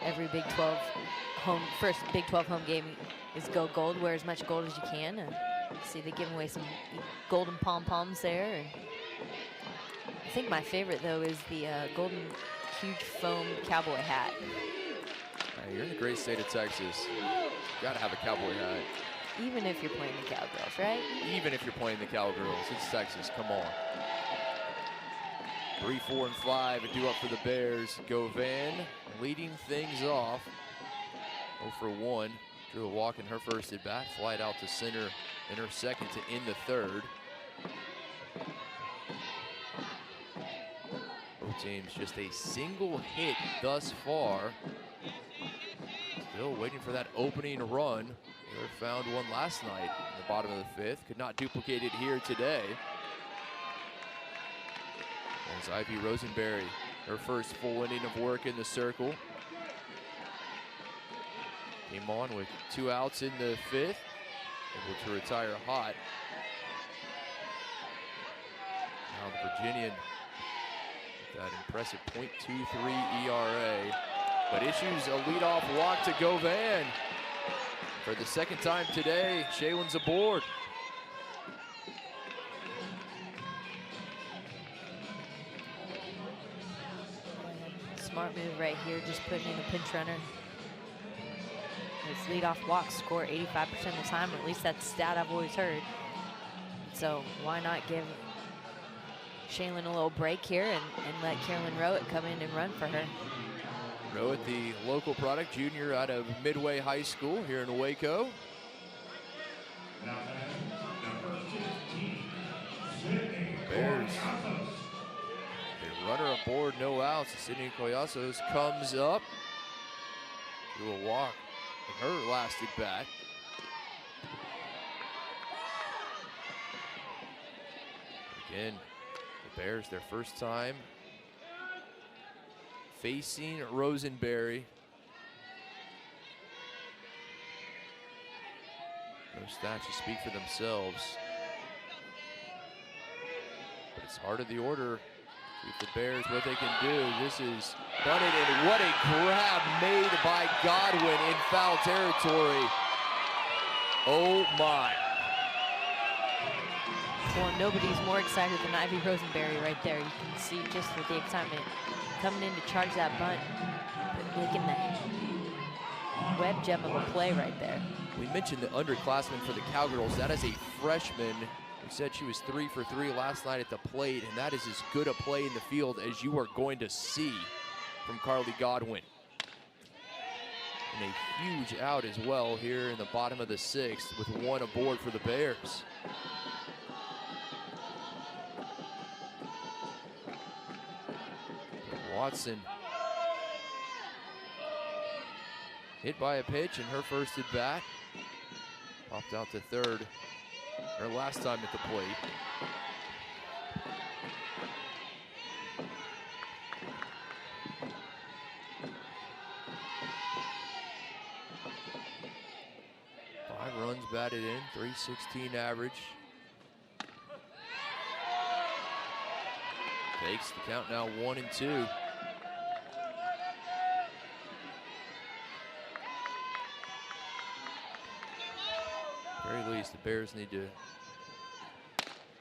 S2: Every Big 12 first Big 12 home game is go gold. Wear as much gold as you can. And see, they're giving away some golden pom-poms there. And I think my favorite, though, is the golden huge foam cowboy hat.
S1: You're in the great state of Texas. You gotta have a cowboy hat.
S2: Even if you're playing the Cowgirls, right?
S1: Even if you're playing the Cowgirls, it's Texas, come on. 3, 4, and 5, a due up for the Bears. Govan leading things off. 0 for 1. Drew a walk in her first at bat. Flied out to center in her second to end the third. Both teams just a single hit thus far. Still waiting for that opening run. Baylor found one last night in the bottom of the 5th. Could not duplicate it here today. As Ivy Rosenberry, her first full inning of work in the circle. Came on with 2 outs in the 5th, able to retire Hot. Now the Virginian with that impressive .23 ERA, but issues a leadoff walk to Govan. For the second time today, Shaylin's aboard.
S2: Smart move right here, just putting in a pinch runner. His leadoff walks score 85% of the time, or at least that's a stat I've always heard. So why not give Shaylin a little break here and let Carolyn Rowett come in and run for her.
S1: Rowett, the local product, junior out of Midway High School here in Waco. Bears. The runner aboard, no outs. Sydney Collazos comes up to a walk in her last at bat. Again, the Bears, their first time facing Rosenberry. Those stats just speak for themselves. But it's heart of the order. See if the Bears, what they can do. This is bunted, and what a grab made by Godwin in foul territory. Oh my.
S2: Well, nobody's more excited than Ivy Rosenberry right there. You can see just with the excitement coming in to charge that bunt, but making that web gem of a play right there.
S1: We mentioned the underclassman for the Cowgirls. That is a freshman. We said she was 3 for 3 last night at the plate, and that is as good a play in the field as you are going to see from Carly Godwin. And a huge out as well here in the bottom of the 6th with 1 aboard for the Bears. Watson hit by a pitch in her first at bat. Popped out to third her last time at the plate. Five runs batted in, .316 average. Takes the count now 1-2. Very least, the Bears need to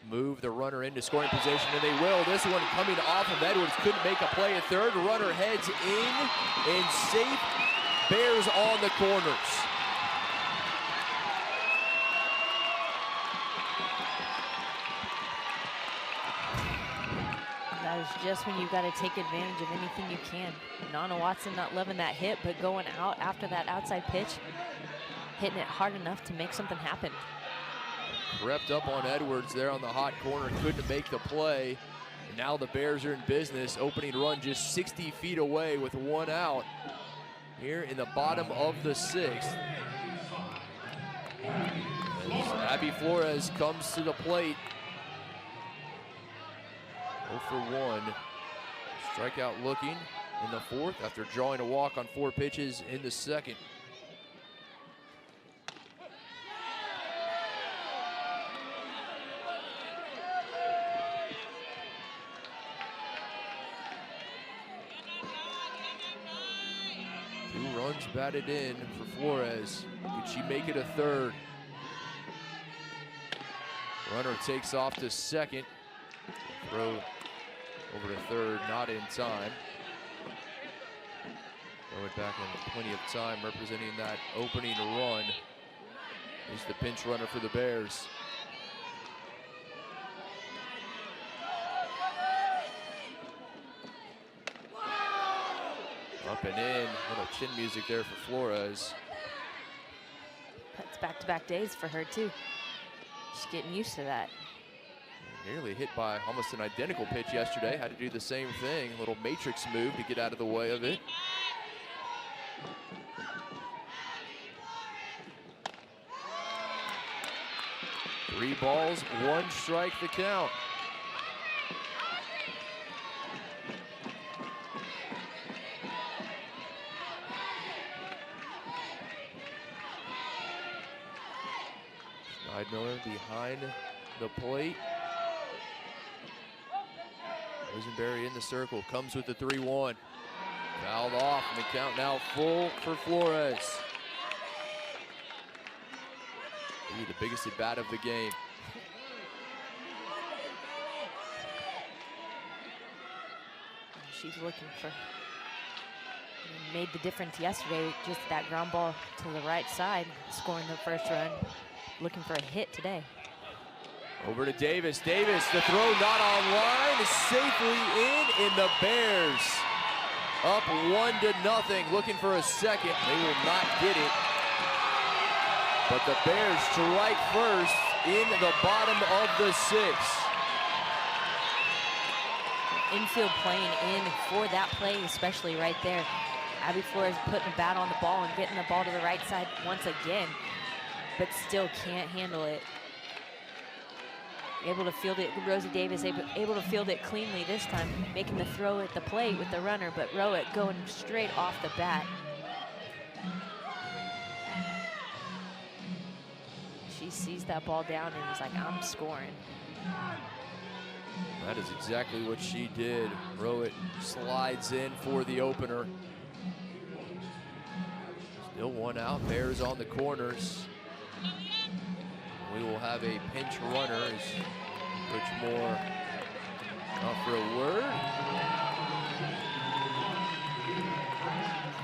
S1: move the runner into scoring position, and they will. This one coming off of Edwards, couldn't make a play at third. Runner heads in and safe. Bears on the corners.
S2: That is just when you've got to take advantage of anything you can. Nana Watson not loving that hit, but going out after that outside pitch, hitting it hard enough to make something happen.
S1: Crept up on Edwards there on the hot corner, couldn't make the play. And now the Bears are in business. Opening run just 60 feet away with 1 out here in the bottom of the 6th. As Abby Flores comes to the plate. 0 for 1. Strikeout looking in the 4th after drawing a walk on 4 pitches in the 2nd. Runs batted in for Flores. Could she make it a third? Runner takes off to second. Throw over to third, not in time. Throw it back in plenty of time, representing that opening run. Is the pinch runner for the Bears. Up and in, little chin music there for Flores.
S2: That's back-to-back days for her too. She's getting used to that.
S1: Nearly hit by almost an identical pitch yesterday. Had to do the same thing, a little matrix move to get out of the way of it. Three balls, 1 strike the count. Miller behind the plate. Rosenberry in the circle, comes with the 3-1. Fouled off, and the count now full for Flores. Maybe the biggest at bat of the game.
S2: She's looking for made the difference yesterday. Just that ground ball to the right side, scoring the first run, looking for a hit today.
S1: Over to Davis. Davis, the throw not on line, is safely in the Bears. Up 1-0, looking for a second. They will not get it. But the Bears strike first in the bottom of the 6th.
S2: Infield playing in for that play, especially right there. Abby Flores putting the bat on the ball and getting the ball to the right side once again, but still can't handle it. Able to field it, Rosie Davis able to field it cleanly this time, making the throw at the plate with the runner, but Rowett going straight off the bat. She sees that ball down and is like, I'm scoring.
S1: That is exactly what she did. Rowett slides in for the opener. Still one out, Bears on the corners. We will have a pinch runner as Coach Moore out for a word.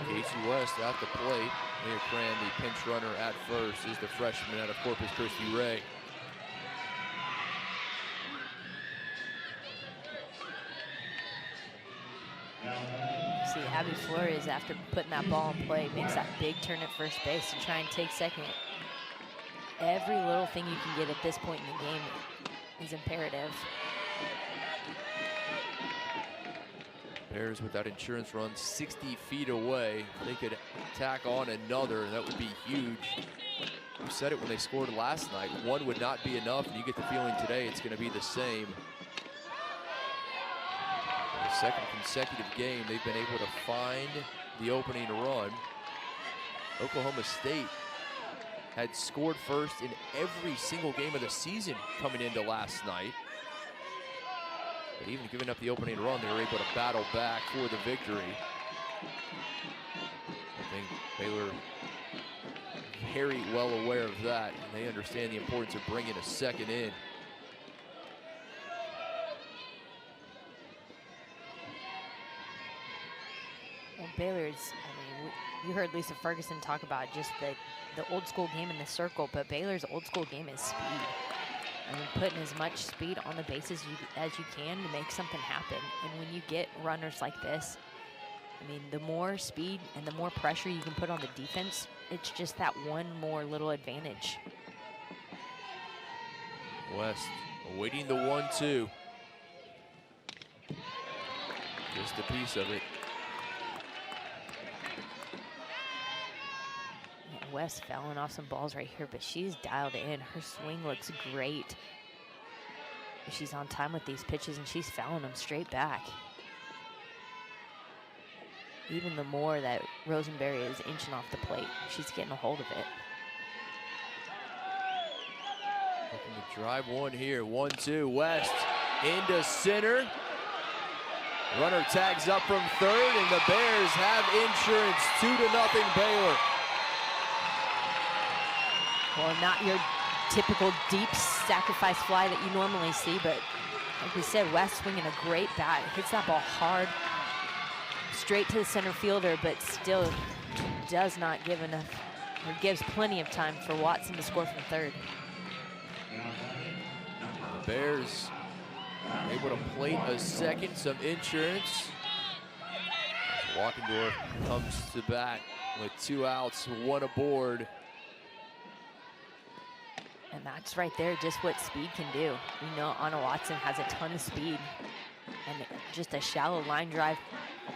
S1: Casey West at the plate. Leah Cran, the pinch runner at first, is the freshman out of Corpus Christi Ray.
S2: See Abby Flores, after putting that ball in play, makes that big turn at first base to try and take second. Every little thing you can get at this point in the game is imperative.
S1: Bears with that insurance run 60 feet away. They could tack on another, and that would be huge. We said it when they scored last night. One would not be enough, and you get the feeling today it's going to be the same. The second consecutive game, they've been able to find the opening run. Oklahoma State had scored first in every single game of the season coming into last night. But even giving up the opening run, they were able to battle back for the victory. I think Baylor very well aware of that, and they understand the importance of bringing a second in.
S2: Well, Baylor's, I mean, you heard Lisa Ferguson talk about just the old school game in the circle, but Baylor's old school game is speed. I mean, putting as much speed on the bases as you can to make something happen. And when you get runners like this, I mean, the more speed and the more pressure you can put on the defense, it's just that one more little advantage.
S1: West awaiting the 1-2. Just a piece of it.
S2: West fouling off some balls right here, but she's dialed in. Her swing looks great. She's on time with these pitches, and she's fouling them straight back. Even the more that Rosenberry is inching off the plate, she's getting a hold of it.
S1: Looking to drive one here. 1-2. West into center. Runner tags up from third, and the Bears have insurance. 2-0 Baylor.
S2: Well, not your typical deep sacrifice fly that you normally see, but like we said, West swinging a great bat. Hits that ball hard, straight to the center fielder, but still does not give enough, or gives plenty of time for Watson to score from third.
S1: The Bears able to plate a second, some insurance. Walkendorf comes to bat with 2 outs, 1 aboard.
S2: And that's right there just what speed can do. We know Anna Watson has a ton of speed, and just a shallow line drive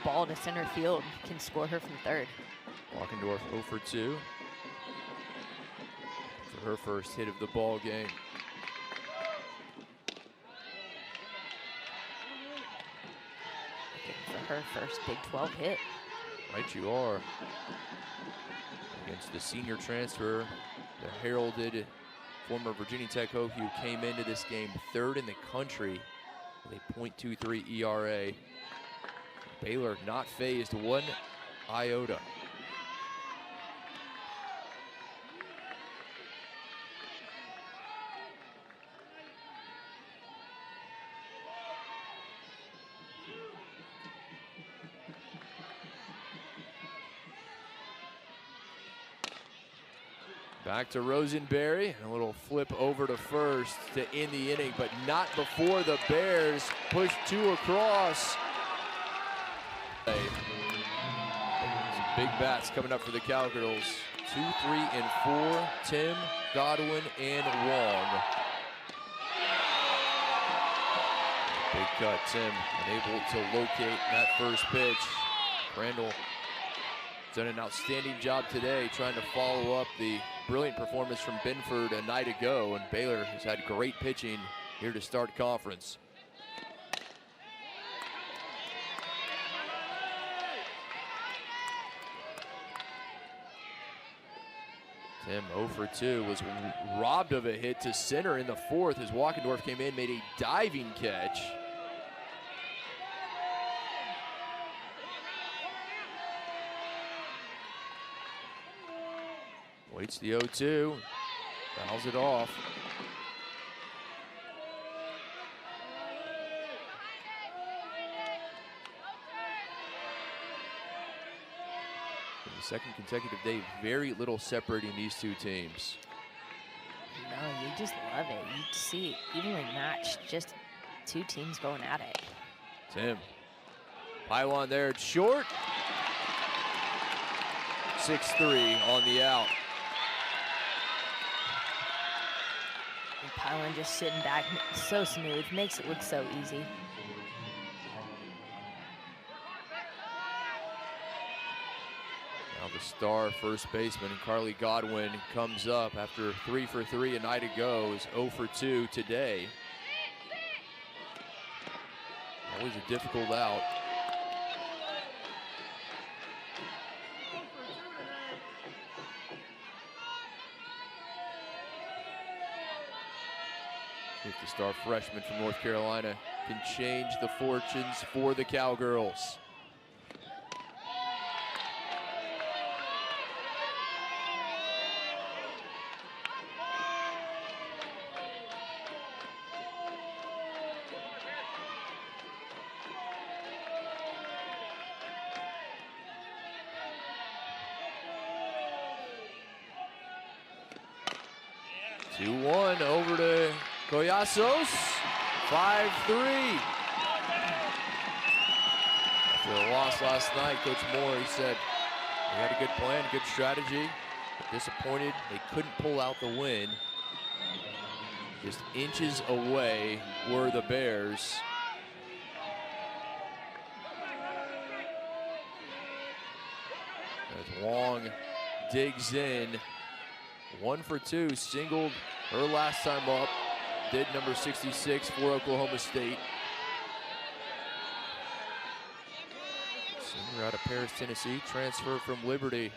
S2: ball to center field can score her from third.
S1: Walkendorf 0 for 2 for her first hit of the ball game.
S2: Looking for her first Big 12 hit.
S1: Right you are. Against the senior transfer, the heralded former Virginia Tech Hokie who came into this game third in the country with a .23 ERA. Baylor not phased 1 iota. Back to Rosenberry, a little flip over to first to end the inning, but not before the Bears push 2 across. Some big bats coming up for the Cowgirls. 2, 3, and 4, Tim, Godwin, and Wong. Big cut, Tim, unable to locate that first pitch. Crandall done an outstanding job today trying to follow up the brilliant performance from Binford a night ago, and Baylor has had great pitching here to start conference. Tim 0 for 2 was robbed of a hit to center in the 4th as Walkendorf came in, made a diving catch. Waits the 0-2, fouls it off. For the second consecutive day, very little separating these two teams.
S2: No, you just love it. You see it evenly matched, just 2 teams going at it.
S1: Tim, pylon there, it's short. 6-3 on the out.
S2: And Pylon just sitting back, so smooth, makes it look so easy.
S1: Now the star first baseman, Carly Godwin, comes up after 3 for 3 a night ago, is 0 for 2 today. Always a difficult out. If the star freshman from North Carolina can change the fortunes for the Cowgirls. Yeah. 2-1 over to Collasos, 5-3. After the loss last night, Coach Moore, he said, they had a good plan, good strategy. Disappointed they couldn't pull out the win. Just inches away were the Bears. As Wong digs in, 1 for 2, singled her last time up. Did number 66 for Oklahoma State. Senior out of Paris, Tennessee, transfer from Liberty.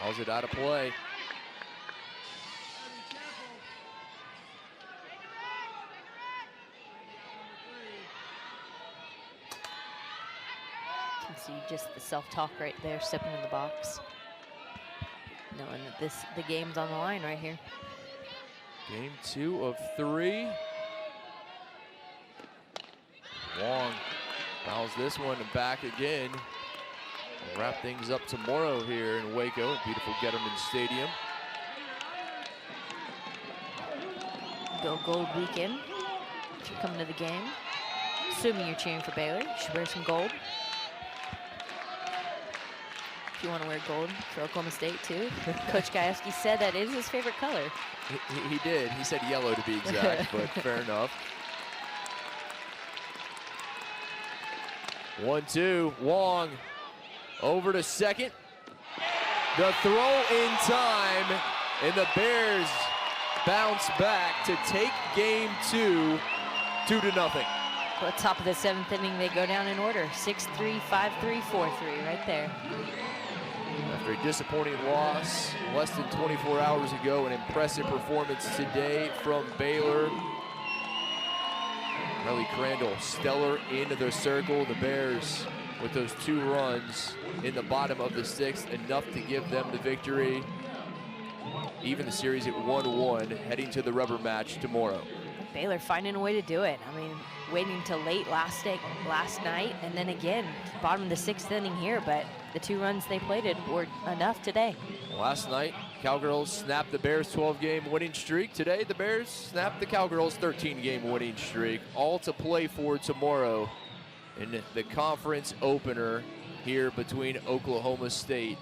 S1: Fouls it out of play.
S2: See just the self-talk right there, stepping in the box, knowing that the game's on the line right here.
S1: Game 2 of 3. Wong fouls this one and back again. We'll wrap things up tomorrow here in Waco, beautiful Getterman Stadium.
S2: Go Gold weekend. If you're coming to the game, assuming you're cheering for Baylor, you should wear some gold. If you want to wear gold for Oklahoma State too. Coach Gajewski said that is his favorite color.
S1: He did. He said yellow to be exact, but fair enough. 1-2, Wong over to second. The throw in time, and the Bears bounce back to take game 2, 2-0.
S2: Well, top of the 7th inning, they go down in order. 6-3, 5-3, 4-3, right there.
S1: After a disappointing loss less than 24 hours ago, an impressive performance today from Baylor. Riley Crandall, stellar into the circle. The Bears with those 2 runs in the bottom of the 6th, enough to give them the victory. Even the series at 1-1, heading to the rubber match tomorrow.
S2: Baylor finding a way to do it. I mean, waiting until late last night, and then again, bottom of the 6th inning here, but the 2 runs they played were enough today.
S1: Last night, Cowgirls snapped the Bears' 12-game winning streak. Today, the Bears snapped the Cowgirls' 13-game winning streak. All to play for tomorrow in the conference opener here between Oklahoma State